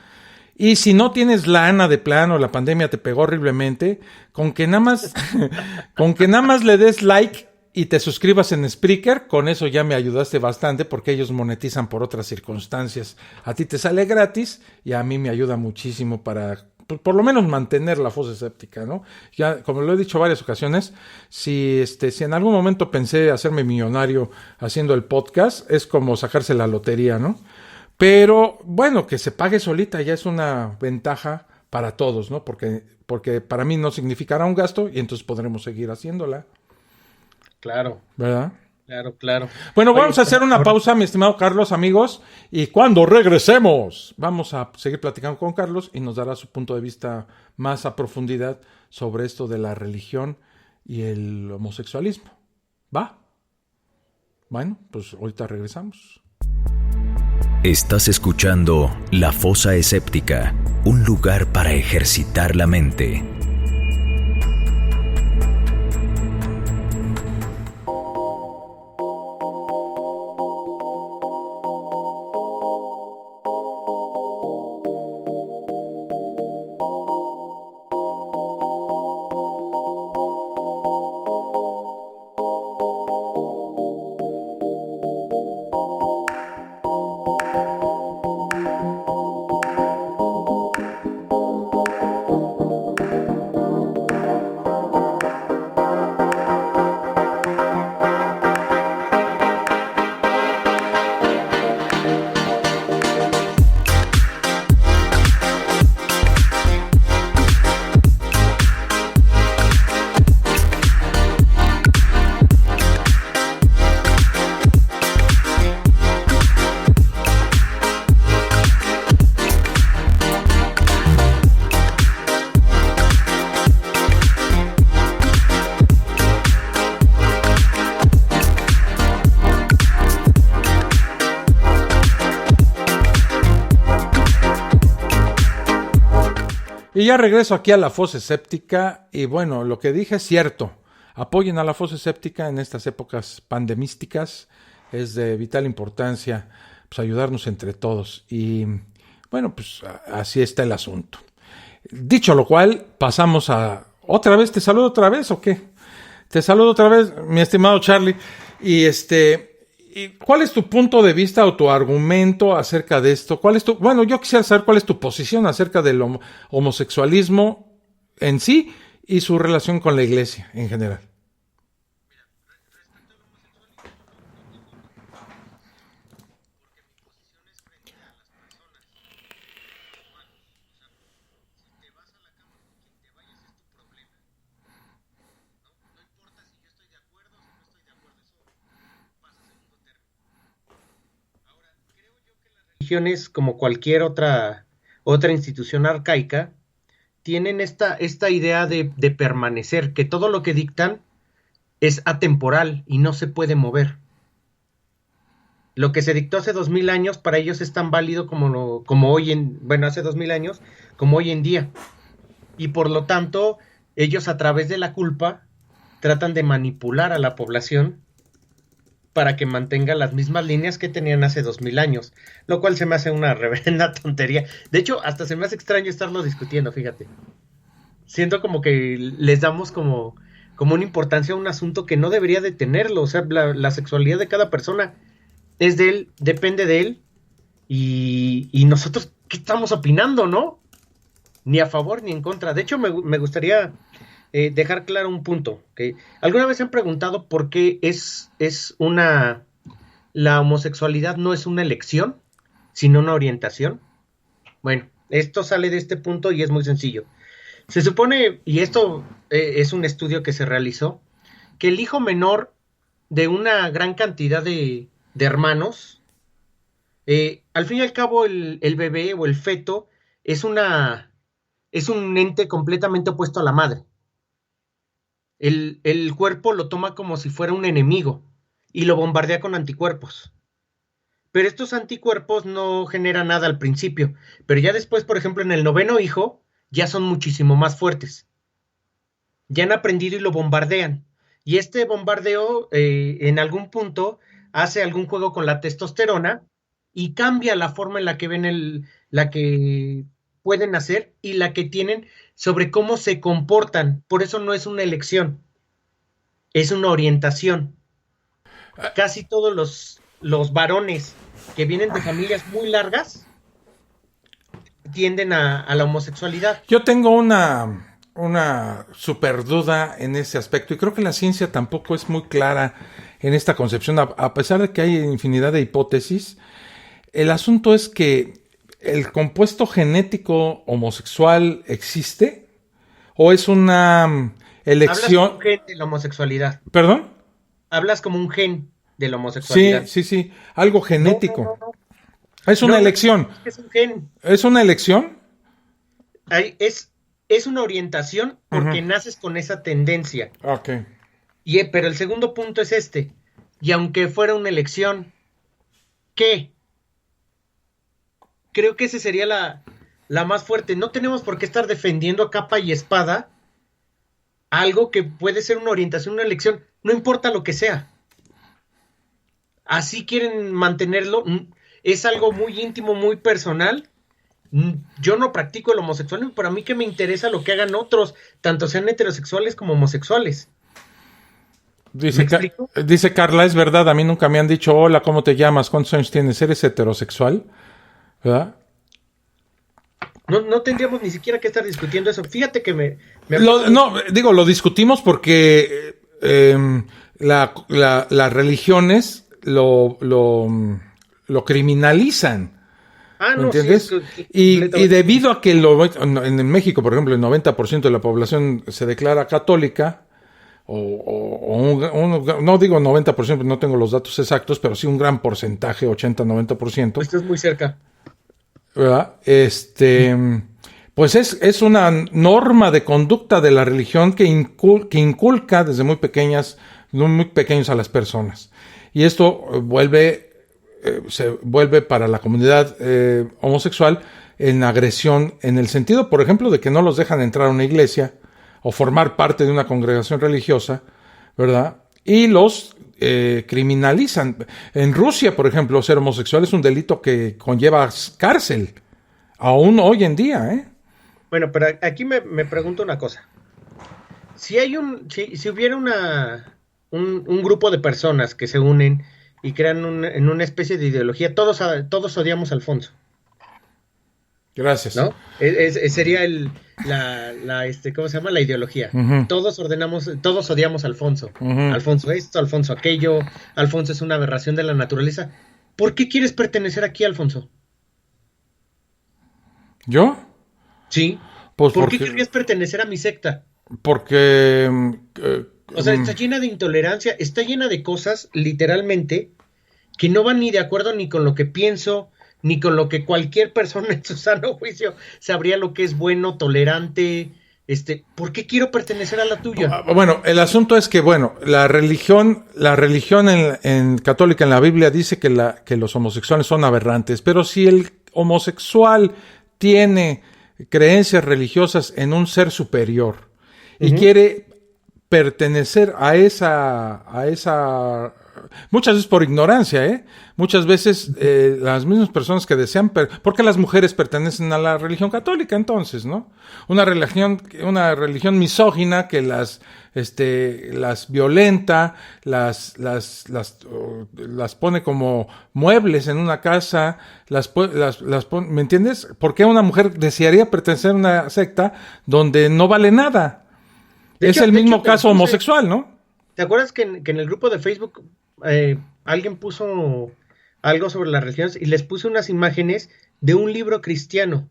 Y si no tienes lana de plano, la pandemia te pegó horriblemente, con que nada más le des like y te suscribas en Spreaker, con eso ya me ayudaste bastante porque ellos monetizan por otras circunstancias. A ti te sale gratis y a mí me ayuda muchísimo para, pues, por lo menos mantener la fosa séptica, ¿no? Ya, como lo he dicho varias ocasiones, si en algún momento pensé hacerme millonario haciendo el podcast, es como sacarse la lotería, ¿no? Pero bueno, que se pague solita ya es una ventaja para todos, ¿no? Porque para mí no significará un gasto y entonces podremos seguir haciéndola. Claro, ¿Verdad? claro. Bueno, Oye, vamos a hacer una pausa, mi estimado Carlos, amigos, y cuando regresemos vamos a seguir platicando con Carlos y nos dará su punto de vista más a profundidad sobre esto de la religión y el homosexualismo. ¿Va? Bueno, pues ahorita regresamos. Estás escuchando La Fosa Escéptica, un lugar para ejercitar la mente. Y ya regreso aquí a la fosa escéptica y bueno, lo que dije es cierto. Apoyen a la fosa escéptica en estas épocas pandemísticas. Es de vital importancia pues, ayudarnos entre todos. Y bueno, pues así está el asunto. Dicho lo cual, pasamos a... ¿Otra vez? ¿Te saludo otra vez o qué? Te saludo otra vez, mi estimado Charlie. Y ¿cuál es tu punto de vista o tu argumento acerca de esto? Bueno, yo quisiera saber cuál es tu posición acerca del homosexualismo en sí y su relación con la iglesia en general. Religiones, como cualquier otra institución arcaica, tienen esta idea de permanecer, que todo lo que dictan es atemporal y no se puede mover. Lo que se dictó hace 2000 años para ellos es tan válido como hace 2000 años, como hoy en día. Y por lo tanto, ellos a través de la culpa tratan de manipular a la población para que mantenga las mismas líneas que tenían hace 2000 años, lo cual se me hace una reverenda tontería. De hecho, hasta se me hace extraño estarlo discutiendo, fíjate. Siento como que les damos como una importancia a un asunto que no debería de tenerlo. O sea, la sexualidad de cada persona es de él, depende de él, y nosotros, ¿qué estamos opinando, no? Ni a favor ni en contra. De hecho, me gustaría dejar claro un punto. ¿Okay? ¿Alguna vez se han preguntado por qué la homosexualidad no es una elección, sino una orientación? Bueno, esto sale de este punto y es muy sencillo. Se supone, y esto es un estudio que se realizó, que el hijo menor de una gran cantidad de hermanos, al fin y al cabo el bebé o el feto es un ente completamente opuesto a la madre. El cuerpo lo toma como si fuera un enemigo y lo bombardea con anticuerpos. pero estos anticuerpos no generan nada al principio, pero ya después, por ejemplo, en el 9º hijo, ya son muchísimo más fuertes. Ya han aprendido y lo bombardean. Y este bombardeo, en algún punto, hace algún juego con la testosterona y cambia la forma en la que ven la que pueden hacer y la que tienen sobre cómo se comportan. Por eso no es una elección, es una orientación. Casi todos los varones que vienen de familias muy largas tienden a la homosexualidad. Yo tengo una super duda en ese aspecto y creo que la ciencia tampoco es muy clara en esta concepción, a pesar de que hay infinidad de hipótesis. El asunto es que el compuesto genético homosexual existe o es una elección. Hablas como un gen de la homosexualidad. ¿Perdón? Hablas como un gen de la homosexualidad. Sí, algo genético. No. Es una elección. Es un gen. ¿Es una elección? Es una orientación porque naces con esa tendencia. Ok. Pero el segundo punto es este. Y aunque fuera una elección, ¿qué? Creo que esa sería la más fuerte. No tenemos por qué estar defendiendo a capa y espada algo que puede ser una orientación, una elección. No importa lo que sea. Así quieren mantenerlo. Es algo muy íntimo, muy personal. Yo no practico el homosexualismo, pero a mí que me interesa lo que hagan otros, tanto sean heterosexuales como homosexuales. Dice Carla, es verdad, a mí nunca me han dicho, hola, ¿cómo te llamas? ¿Cuántos años tienes? ¿Eres heterosexual? ¿Verdad? No tendríamos ni siquiera que estar discutiendo eso. Fíjate que lo discutimos porque las religiones lo criminalizan. ¿Me entiendes? Sí, y debido a que en México, por ejemplo, el 90% de la población se declara católica, no digo 90%, no tengo los datos exactos, pero sí un gran porcentaje, 80-90%. Esto es muy cerca. ¿Verdad? Pues es una norma de conducta de la religión que inculca desde muy pequeños a las personas. Y esto se vuelve para la comunidad homosexual en agresión, en el sentido, por ejemplo, de que no los dejan entrar a una iglesia o formar parte de una congregación religiosa, ¿verdad? Y los criminalizan. En Rusia, por ejemplo, ser homosexual es un delito que conlleva cárcel, aún hoy en día, ¿eh? Bueno, pero aquí me pregunto una cosa. Si hubiera un grupo de personas que se unen y crean en una especie de ideología, todos odiamos a Alfonso. Gracias. ¿No? Sería ¿cómo se llama? La ideología. Uh-huh. Todos odiamos a Alfonso. Uh-huh. Alfonso esto, Alfonso aquello. Alfonso es una aberración de la naturaleza. ¿Por qué quieres pertenecer aquí, Alfonso? ¿Yo? Sí. Pues ¿Por qué querrías pertenecer a mi secta? Porque... o sea, está llena de intolerancia, está llena de cosas, literalmente, que no van ni de acuerdo ni con lo que pienso, ni con lo que cualquier persona en su sano juicio sabría lo que es bueno, tolerante. ¿Por qué quiero pertenecer a la tuya? Bueno, el asunto es que, la religión en católica en la Biblia dice que los homosexuales son aberrantes, pero si el homosexual tiene creencias religiosas en un ser superior y quiere pertenecer a esa muchas veces por ignorancia, muchas veces las mismas personas que desean, porque las mujeres pertenecen a la religión católica, entonces, ¿no? Una religión misógina que las violenta, las pone como muebles en una casa, las pone, ¿me entiendes? ¿Por qué una mujer desearía pertenecer a una secta donde no vale nada? Es el mismo caso homosexual, ¿no? ¿Te acuerdas que en el grupo de Facebook alguien puso algo sobre las religiones y les puse unas imágenes de un libro cristiano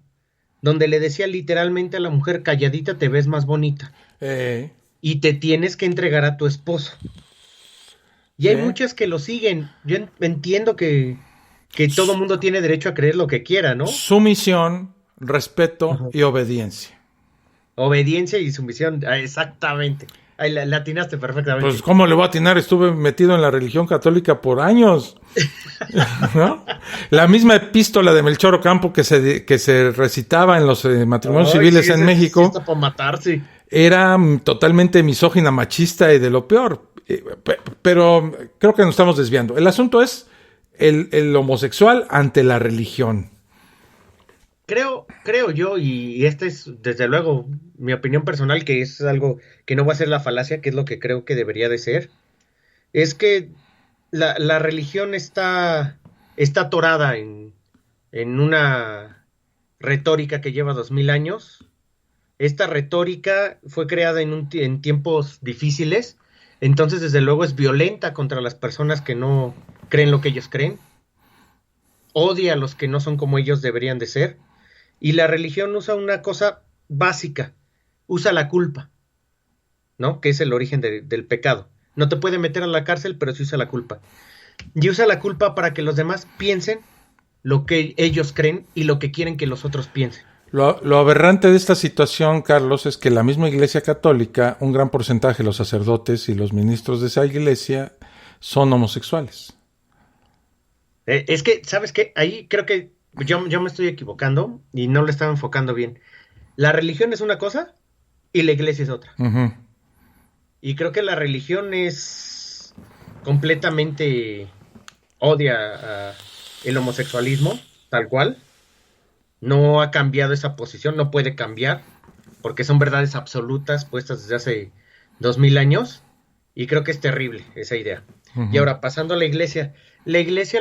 donde le decía literalmente a la mujer, calladita te ves más bonita y te tienes que entregar a tu esposo? Y hay muchas que lo siguen. Yo entiendo que todo mundo tiene derecho a creer lo que quiera, ¿no? Sumisión, respeto y obediencia. Obediencia y sumisión, exactamente. Ahí la atinaste perfectamente. Pues, ¿cómo le voy a atinar? Estuve metido en la religión católica por años. ¿No? La misma epístola de Melchor Ocampo que se recitaba en los matrimonios civiles en México. Sí está para matarse. Era totalmente misógina, machista y de lo peor. Pero creo que nos estamos desviando. El asunto es el homosexual ante la religión. Creo yo, y esta es desde luego mi opinión personal, que es algo que no va a ser la falacia, que es lo que creo que debería de ser, es que la religión está atorada en una retórica que lleva 2000 años. Esta retórica fue creada en tiempos difíciles, entonces desde luego es violenta contra las personas que no creen lo que ellos creen, odia a los que no son como ellos deberían de ser. Y la religión usa una cosa básica, usa la culpa, ¿no? Que es el origen del pecado. No te puede meter a la cárcel, pero sí usa la culpa. Y usa la culpa para que los demás piensen lo que ellos creen y lo que quieren que los otros piensen. Lo aberrante de esta situación, Carlos, es que la misma Iglesia Católica, un gran porcentaje de los sacerdotes y los ministros de esa iglesia son homosexuales. Es que, ¿sabes qué? Ahí creo que yo me estoy equivocando y no lo estaba enfocando bien. La religión es una cosa y la iglesia es otra. Uh-huh. Y creo que la religión es completamente odia el homosexualismo, tal cual. No ha cambiado esa posición, no puede cambiar, porque son verdades absolutas puestas desde hace 2000 años, y creo que es terrible esa idea. Uh-huh. Y ahora, pasando a la iglesia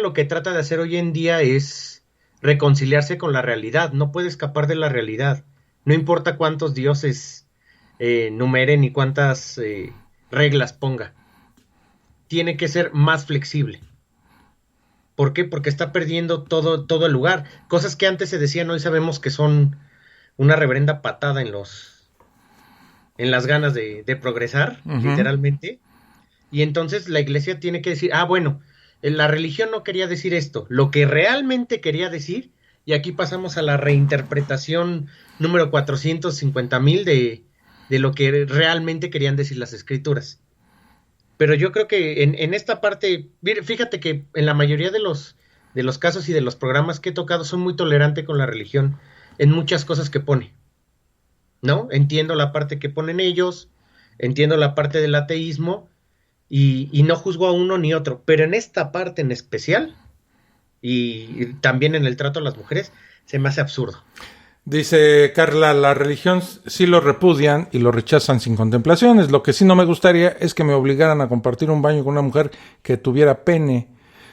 lo que trata de hacer hoy en día es reconciliarse con la realidad, no puede escapar de la realidad, no importa cuántos dioses numere ni cuántas reglas ponga, tiene que ser más flexible. ¿Por qué? Porque está perdiendo todo el lugar. Cosas que antes se decían, hoy sabemos que son una reverenda patada en las ganas de progresar, uh-huh, literalmente. Y entonces la iglesia tiene que decir, bueno, la religión no quería decir esto, lo que realmente quería decir, y aquí pasamos a la reinterpretación número 450,000 de lo que realmente querían decir las escrituras. Pero yo creo que en esta parte, fíjate que en la mayoría de los casos y de los programas que he tocado son muy tolerantes con la religión en muchas cosas que pone, ¿no? Entiendo la parte que ponen ellos, entiendo la parte del ateísmo y no juzgo a uno ni otro, pero en esta parte en especial y también en el trato a las mujeres se me hace absurdo. Dice Carla, la religión sí lo repudian y lo rechazan sin contemplaciones. Lo que sí no me gustaría es que me obligaran a compartir un baño con una mujer que tuviera pene.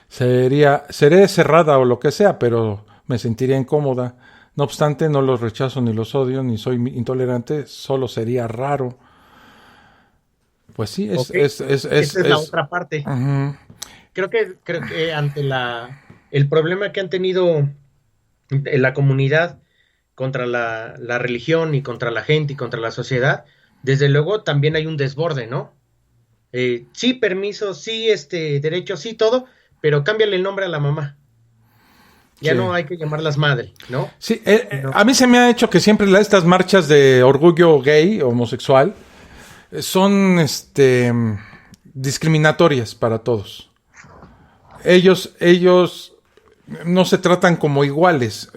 Seré cerrada o lo que sea, pero me sentiría incómoda. No obstante, no los rechazo ni los odio, ni soy intolerante, solo sería raro. Pues sí, esa es la otra parte. Uh-huh. Creo que ante el problema que han tenido en la comunidad contra la religión y contra la gente y contra la sociedad, desde luego también hay un desborde, ¿no? Sí, permiso, sí, derecho, sí, todo, pero cámbiale el nombre a la mamá. Ya sí. No hay que llamarlas madre, ¿no? Sí, no. A mí se me ha hecho que siempre estas marchas de orgullo gay, homosexual, son discriminatorias para todos. Ellos no se tratan como iguales.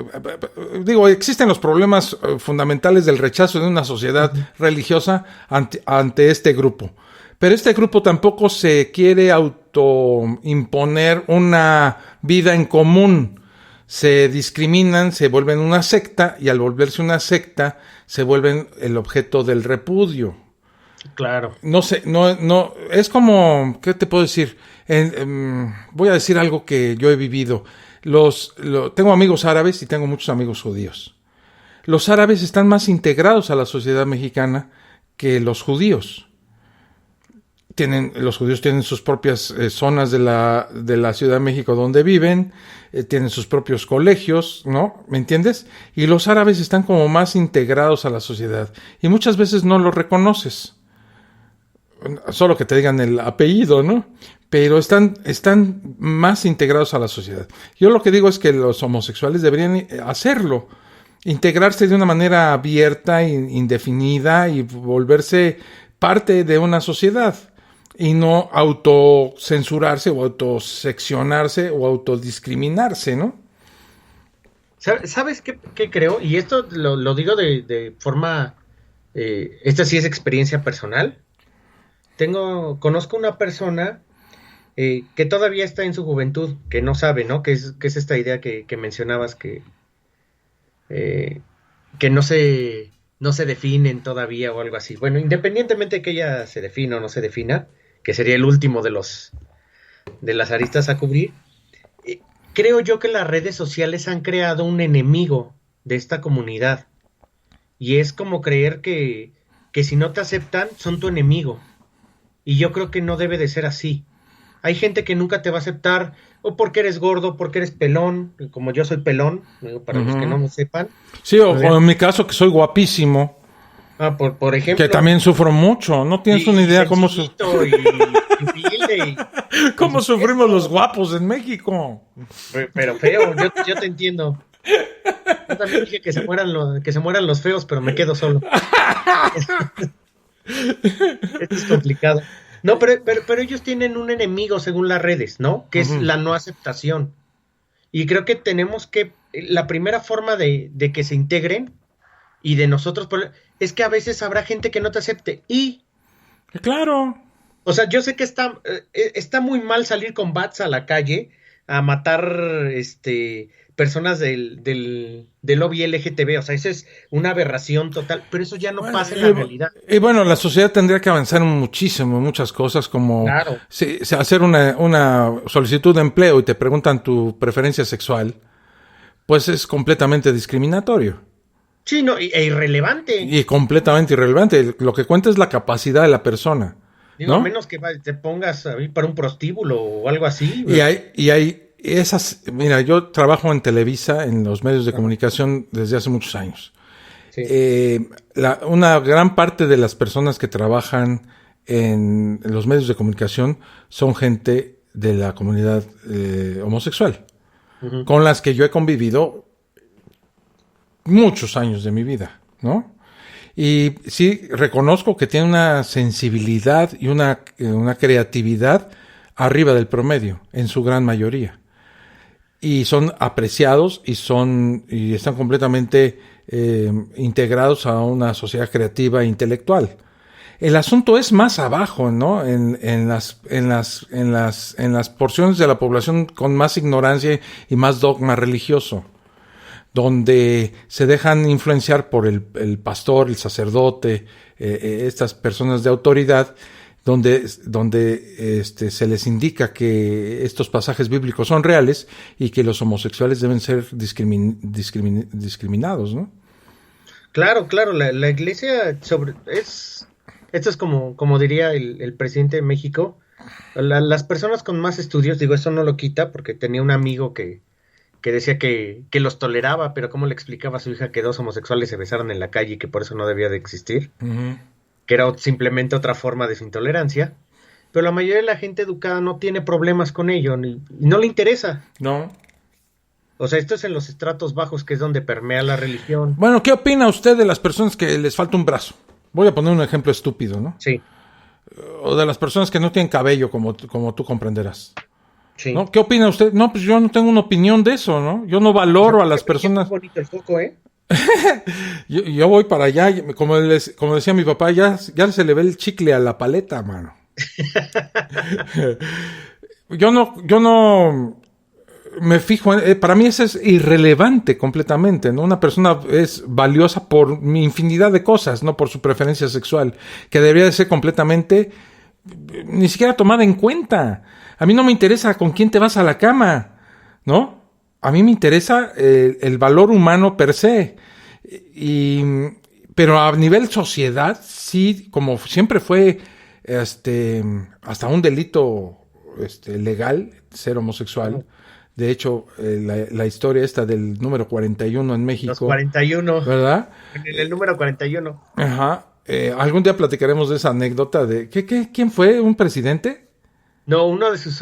Digo, existen los problemas fundamentales del rechazo de una sociedad religiosa ante este grupo. Pero este grupo tampoco se quiere autoimponer una vida en común. Se discriminan, se vuelven una secta y al volverse una secta se vuelven el objeto del repudio. Claro. No sé, no, es como, ¿qué te puedo decir? Voy a decir algo que yo he vivido. Tengo amigos árabes y tengo muchos amigos judíos. Los árabes están más integrados a la sociedad mexicana que los judíos. Los judíos tienen sus propias zonas de la Ciudad de México donde viven, tienen sus propios colegios, ¿no? ¿Me entiendes? Y los árabes están como más integrados a la sociedad y muchas veces no lo reconoces. Solo que te digan el apellido, ¿no? Pero están más integrados a la sociedad. Yo lo que digo es que los homosexuales deberían hacerlo, integrarse de una manera abierta, indefinida y volverse parte de una sociedad y no autocensurarse o autoseccionarse o autodiscriminarse, ¿no? ¿Sabes qué creo? Y esto lo digo de forma, esta sí es experiencia personal. Conozco una persona que todavía está en su juventud, que no sabe, ¿no? Que es esta idea que mencionabas, que no se definen todavía o algo así. Bueno, independientemente de que ella se defina o no se defina, que sería el último de las aristas a cubrir, creo yo que las redes sociales han creado un enemigo de esta comunidad. Y es como creer que si no te aceptan, son tu enemigo. Y yo creo que no debe de ser así. Hay gente que nunca te va a aceptar, o porque eres gordo, porque eres pelón, como yo soy pelón, para los que no me sepan. Sí, o en mi caso, que soy guapísimo. Por ejemplo. Que también sufro mucho. No tienes una idea cómo... ¿Cómo sufrimos los guapos en México? Pero feo, yo te entiendo. Yo también dije que se mueran los feos, pero me quedo solo. Esto es complicado. No, pero ellos tienen un enemigo según las redes, ¿no? Que es la no aceptación. Y creo que tenemos que... La primera forma de que se integren y de nosotros... Es que a veces habrá gente que no te acepte. Y... Claro. O sea, yo sé que está muy mal salir con bats a la calle a matar personas del lobby LGTB. O sea, eso es una aberración total. Pero eso ya no pasa en la realidad. Y bueno, la sociedad tendría que avanzar muchas cosas, como claro. Si hacer una solicitud de empleo y te preguntan tu preferencia sexual, pues es completamente discriminatorio. Sí, no, e irrelevante. Y completamente irrelevante. Lo que cuenta es la capacidad de la persona. Digo, ¿no? a menos que te pongas a ir para un prostíbulo o algo así. Y hay esas... Mira, yo trabajo en Televisa, en los medios de comunicación, desde hace muchos años. Sí. Una gran parte de las personas que trabajan en los medios de comunicación son gente de la comunidad homosexual, con las que yo he convivido muchos años de mi vida, ¿no? Y sí, reconozco que tiene una sensibilidad y una creatividad arriba del promedio, en su gran mayoría. Y son apreciados y están completamente integrados a una sociedad creativa e intelectual. El asunto es más abajo, ¿no? En las porciones de la población con más ignorancia y más dogma religioso, donde se dejan influenciar por el pastor, el sacerdote, estas personas de autoridad, donde se les indica que estos pasajes bíblicos son reales y que los homosexuales deben ser discriminados, ¿no? Claro, la iglesia esto es como diría el presidente de México, las personas con más estudios, digo, eso no lo quita, porque tenía un amigo que decía que los toleraba, pero cómo le explicaba a su hija que dos homosexuales se besaran en la calle y que por eso no debía de existir, que era simplemente otra forma de su intolerancia, pero la mayoría de la gente educada no tiene problemas con ello, y no le interesa. No. O sea, esto es en los estratos bajos, que es donde permea la religión. Bueno, ¿qué opina usted de las personas que les falta un brazo? Voy a poner un ejemplo estúpido, ¿no? Sí. O de las personas que no tienen cabello, como tú comprenderás. Sí. ¿No? ¿Qué opina usted? No, pues yo no tengo una opinión de eso, ¿no? Yo no valoro a las personas. Es bonito el foco, ¿eh? yo voy para allá, como decía mi papá, ya se le ve el chicle a la paleta, mano. Yo no me fijo para mí eso es irrelevante completamente, ¿no? Una persona es valiosa por infinidad de cosas, no por su preferencia sexual, que debería de ser completamente ni siquiera tomada en cuenta. A mí no me interesa con quién te vas a la cama, ¿no? A mí me interesa el valor humano per se. Pero a nivel sociedad, sí, como siempre fue hasta un delito legal ser homosexual. De hecho, la historia esta del número 41 en México. Los 41. ¿Verdad? El número 41. Ajá. Algún día platicaremos de esa anécdota de... ¿Quién fue? ¿Un presidente? No, uno de sus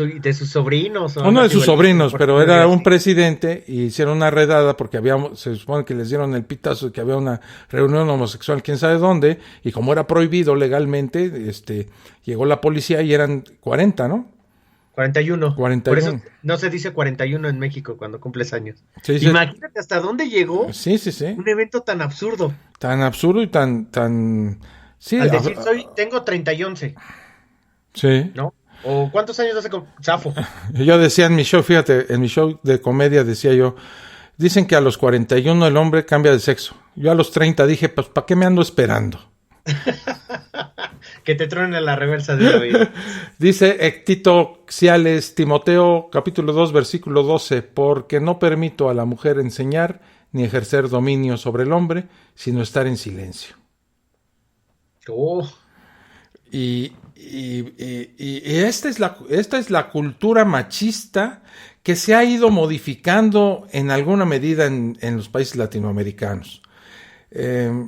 sobrinos. O Uno de algo sus así, sobrinos, pero era un así. presidente y hicieron una redada porque se supone que les dieron el pitazo de que había una reunión homosexual, quién sabe dónde, y como era prohibido legalmente, llegó la policía y eran 40, ¿no? 41. 41. Por eso no se dice 41 en México cuando cumples años. Sí, sí, Imagínate hasta dónde llegó sí, sí. un evento tan absurdo. Tan absurdo y tan, sí, Al decir tengo 30 y 11, sí. ¿no? ¿O cuántos años hace con Zafo? Yo decía en mi show, fíjate, en mi show de comedia decía yo, dicen que a los 41 el hombre cambia de sexo. Yo a los 30 dije, pues, ¿para qué me ando esperando? Que te truene la reversa de la vida. Dice Tito Ciales, Timoteo, capítulo 2, versículo 12, porque no permito a la mujer enseñar ni ejercer dominio sobre el hombre, sino estar en silencio. Oh, Y esta es la cultura machista que se ha ido modificando en alguna medida en los países latinoamericanos.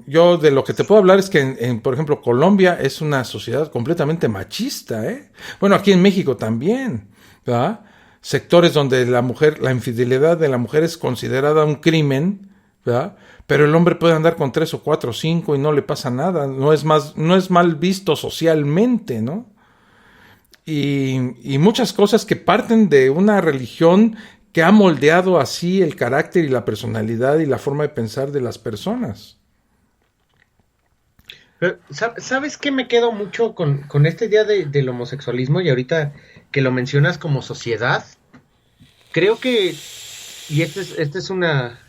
Yo de lo que te puedo hablar es que, por ejemplo, Colombia es una sociedad completamente machista, ¿eh? Bueno, aquí en México también, ¿verdad? Sectores donde la infidelidad de la mujer es considerada un crimen, ¿verdad? Pero el hombre puede andar con 3 o 4 o 5 y no le pasa nada, no es mal visto socialmente, ¿no? Y muchas cosas que parten de una religión que ha moldeado así el carácter y la personalidad y la forma de pensar de las personas. pero, ¿sabes qué me quedo mucho con esta idea del homosexualismo? Y ahorita que lo mencionas como sociedad, creo que, y esta es una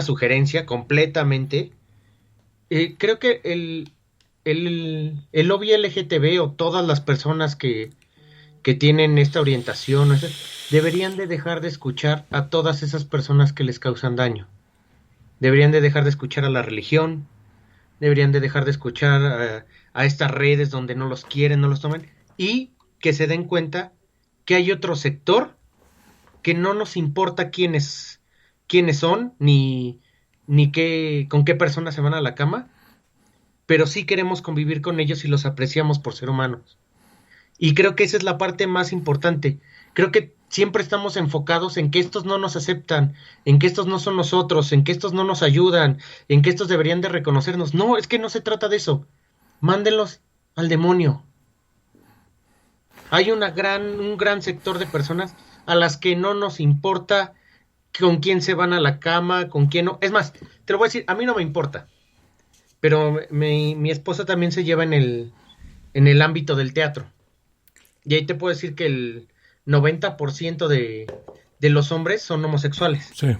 sugerencia completamente, creo que el lobby LGTB o todas las personas que tienen esta orientación, deberían de dejar de escuchar a todas esas personas que les causan daño. Deberían de dejar de escuchar a la religión, deberían de dejar de escuchar a estas redes donde no los quieren, no los toman, y que se den cuenta que hay otro sector que no nos importa quiénes son, ni con qué personas se van a la cama, pero sí queremos convivir con ellos y los apreciamos por ser humanos. Y creo que esa es la parte más importante. Creo que siempre estamos enfocados en que estos no nos aceptan, en que estos no son nosotros, en que estos no nos ayudan, en que estos deberían de reconocernos. No, es que no se trata de eso. Mándenlos al demonio. Hay un gran sector de personas a las que no nos importa con quién se van a la cama, con quién no. Es más, te lo voy a decir, a mí no me importa. Pero mi esposa también se lleva en el ámbito del teatro. Y ahí te puedo decir que el 90% de los hombres son homosexuales. Sí.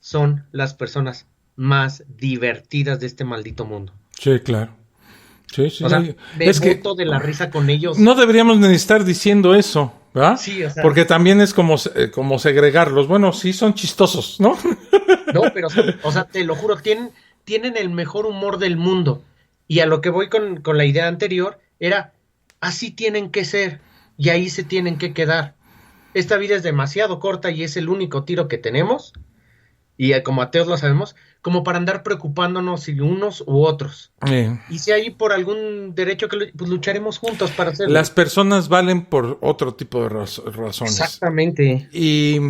Son las personas más divertidas de este maldito mundo. Sí, claro. Sí. O sea, es que de la risa con ellos. no deberíamos ni estar diciendo eso, ¿verdad? Sí, o sea, porque también es como segregarlos. Bueno, sí son chistosos, ¿no? No, pero, o sea, te lo juro, tienen el mejor humor del mundo. Y a lo que voy con la idea anterior era, así tienen que ser y ahí se tienen que quedar. Esta vida es demasiado corta y es el único tiro que tenemos, y como ateos lo sabemos, como para andar preocupándonos si unos u otros. Y si hay por algún derecho que pues lucharemos juntos para hacerlo. Las personas valen por otro tipo de razones. Exactamente. Y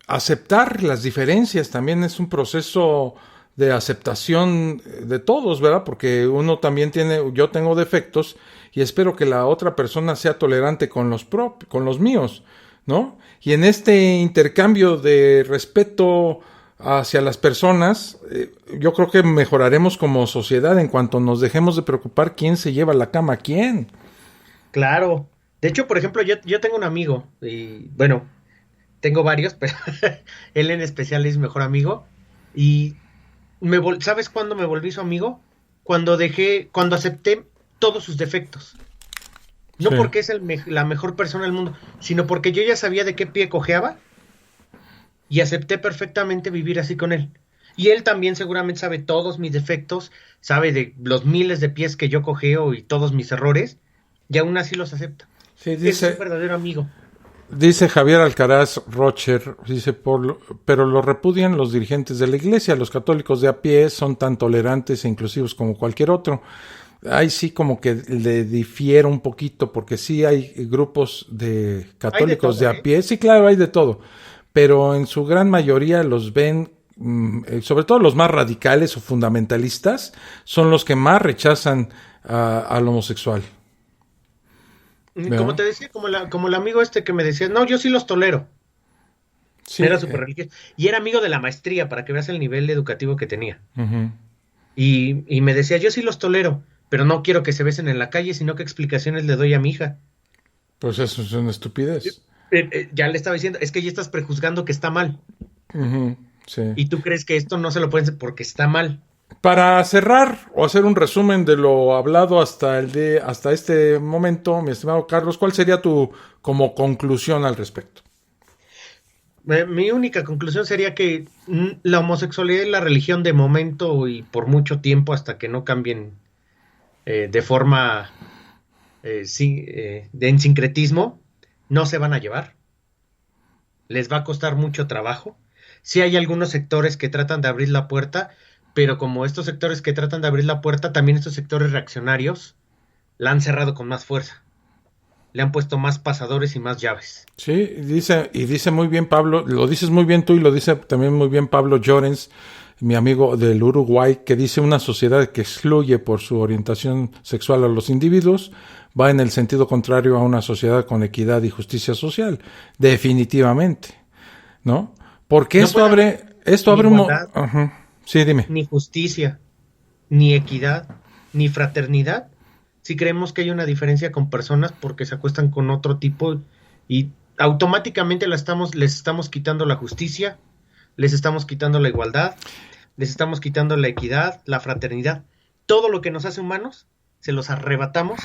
aceptar las diferencias también es un proceso de aceptación de todos, ¿verdad? Porque uno también yo tengo defectos y espero que la otra persona sea tolerante con los míos, ¿no? Y en este intercambio de respeto hacia las personas, yo creo que mejoraremos como sociedad en cuanto nos dejemos de preocupar quién se lleva la cama a quién. Claro. De hecho, por ejemplo, yo tengo un amigo, y bueno, tengo varios, pero él en especial es mi mejor amigo, y ¿sabes cuándo me volví su amigo? Cuando acepté todos sus defectos. No Sí. porque es la mejor persona del mundo, sino porque yo ya sabía de qué pie cojeaba y acepté perfectamente vivir así con él. Y él también seguramente sabe todos mis defectos, sabe de los miles de pies que yo cojeo y todos mis errores, y aún así los acepta. Sí, Es un verdadero amigo. Dice Javier Alcaraz Rocher, dice, pero lo repudian los dirigentes de la iglesia. Los católicos de a pie son tan tolerantes e inclusivos como cualquier otro. Ahí sí como que le difiero un poquito, porque sí hay grupos de católicos de a pie. Sí, claro, hay de todo. Pero en su gran mayoría los ven, sobre todo los más radicales o fundamentalistas, son los que más rechazan al homosexual. ¿Verdad? Como te decía, como el amigo que me decía, no, yo sí los tolero. Sí, era súper religioso. Y era amigo de la maestría, para que veas el nivel educativo que tenía. Uh-huh. Y me decía, yo sí los tolero, pero no quiero que se besen en la calle, sino que explicaciones le doy a mi hija. Pues eso es una estupidez. Ya le estaba diciendo, es que ya estás prejuzgando que está mal. Uh-huh. Sí. Y tú crees que esto no se lo pueden hacer porque está mal. Para cerrar o hacer un resumen de lo hablado hasta este momento, mi estimado Carlos, ¿cuál sería tu como conclusión al respecto? Mi única conclusión sería que la homosexualidad es la religión de momento y por mucho tiempo hasta que no cambien de forma en sincretismo, no se van a llevar. Les va a costar mucho trabajo. Sí hay algunos sectores que tratan de abrir la puerta, pero como estos sectores que tratan de abrir la puerta, también estos sectores reaccionarios la han cerrado con más fuerza. Le han puesto más pasadores y más llaves. Sí, dice muy bien Pablo, lo dices muy bien tú y lo dice también muy bien Pablo Llorens, mi amigo del Uruguay, que dice una sociedad que excluye por su orientación sexual a los individuos va en el sentido contrario a una sociedad con equidad y justicia social. Definitivamente, ¿no? Porque no esto abre un... Sí, dime. Ni justicia, ni equidad, ni fraternidad. Si creemos que hay una diferencia con personas porque se acuestan con otro tipo y automáticamente les estamos quitando la justicia, les estamos quitando la igualdad, les estamos quitando la equidad, la fraternidad. Todo lo que nos hace humanos se los arrebatamos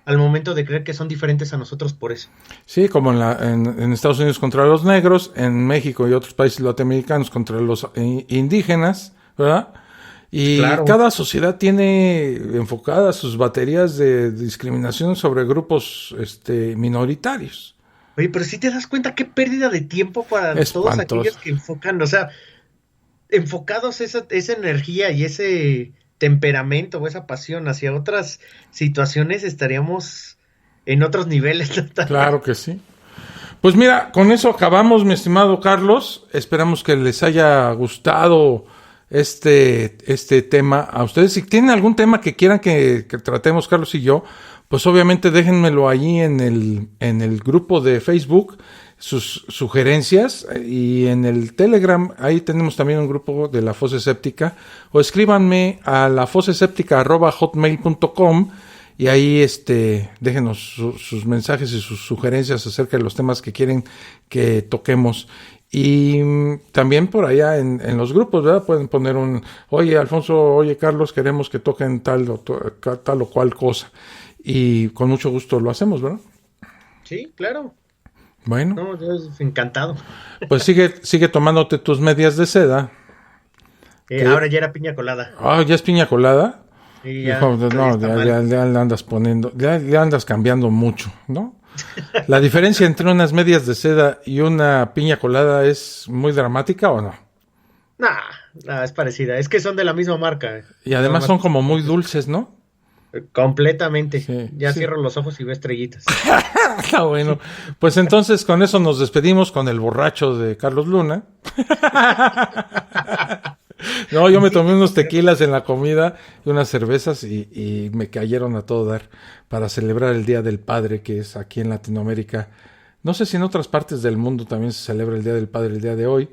al momento de creer que son diferentes a nosotros por eso. Sí, como en Estados Unidos contra los negros, en México y otros países latinoamericanos contra los indígenas, ¿verdad? Y claro, cada sociedad tiene enfocadas sus baterías de discriminación sobre grupos minoritarios. Oye, pero si te das cuenta qué pérdida de tiempo para todos aquellos que enfocan, o sea, enfocados esa energía y ese temperamento o esa pasión hacia otras situaciones, estaríamos en otros niveles. Claro que sí. Pues mira, con eso acabamos, mi estimado Carlos. Esperamos que les haya gustado este tema a ustedes. Si tienen algún tema que quieran que tratemos Carlos y yo, pues obviamente déjenmelo allí en el grupo de Facebook, sus sugerencias, y en el Telegram, ahí tenemos también un grupo de La Fosa Escéptica, o escríbanme a lafosaseptica@hotmail.com y ahí déjenos sus mensajes y sus sugerencias acerca de los temas que quieren que toquemos. Y también por allá en los grupos, ¿verdad? Pueden poner oye Alfonso, oye Carlos, queremos que toquen tal o cual cosa. Y con mucho gusto lo hacemos, ¿verdad? Sí, claro. Bueno. No, yo encantado. Pues sigue tomándote tus medias de seda. Ahora ya era piña colada. Ah, ¿ya es piña colada? Sí, ya. No, ya le andas poniendo, ya le andas cambiando mucho, ¿no? ¿La diferencia entre unas medias de seda y una piña colada es muy dramática o no? Nah, es parecida. Es que son de la misma marca. Y además son como muy dulces, ¿no? Completamente. Sí, ya sí. Cierro los ojos y veo estrellitas. Está bueno. Pues entonces con eso nos despedimos con el borracho de Carlos Luna. No, yo me tomé unos tequilas en la comida y unas cervezas y me cayeron a todo dar para celebrar el Día del Padre, que es aquí en Latinoamérica. No sé si en otras partes del mundo también se celebra el Día del Padre el día de hoy.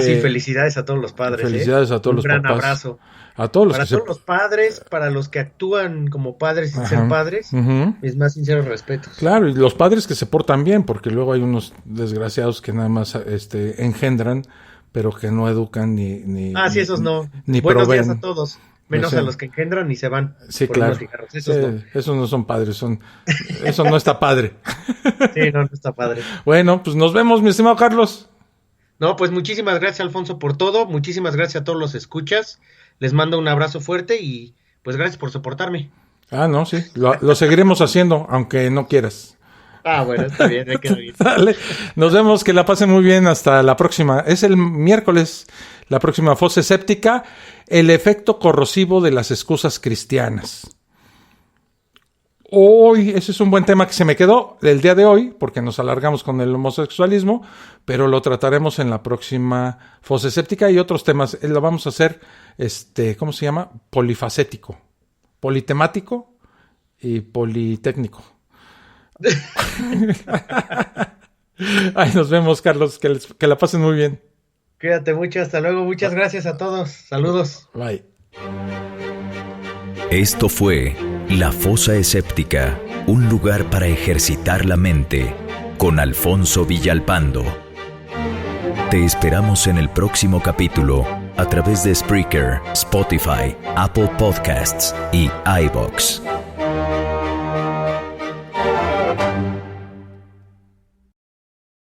Sí, felicidades a todos los padres. Felicidades a todos los papás. Un gran abrazo. A todos los los padres, para los que actúan como padres sin ser padres, mis más sinceros respetos. Claro, y los padres que se portan bien, porque luego hay unos desgraciados que nada más engendran, pero que no educan ni sí, esos no. Ni Buenos proveen. días a todos, menos a los que engendran y se van. Sí, por claro. Esos no son padres, eso no está padre. Sí, no está padre. Bueno, pues nos vemos, mi estimado Carlos. No, pues muchísimas gracias, Alfonso, por todo. Muchísimas gracias a todos los escuchas. Les mando un abrazo fuerte y pues gracias por soportarme. No, sí, lo seguiremos haciendo, aunque no quieras. Bueno, está bien, me quedo bien. Dale, nos vemos, que la pasen muy bien, hasta la próxima. Es el miércoles, la próxima Fosa Escéptica, el efecto corrosivo de las excusas cristianas. hoy, ese es un buen tema que se me quedó el día de hoy, porque nos alargamos con el homosexualismo, pero lo trataremos en la próxima Fosa Escéptica y otros temas. Lo vamos a hacer, ¿cómo se llama? Polifacético, politemático y politécnico. Ay, nos vemos, Carlos, que la pasen muy bien. Cuídate mucho, hasta luego. Muchas gracias a todos. Saludos. Bye. Esto fue La Fosa Escéptica, un lugar para ejercitar la mente, con Alfonso Villalpando. Te esperamos en el próximo capítulo a través de Spreaker, Spotify, Apple Podcasts y iVoox.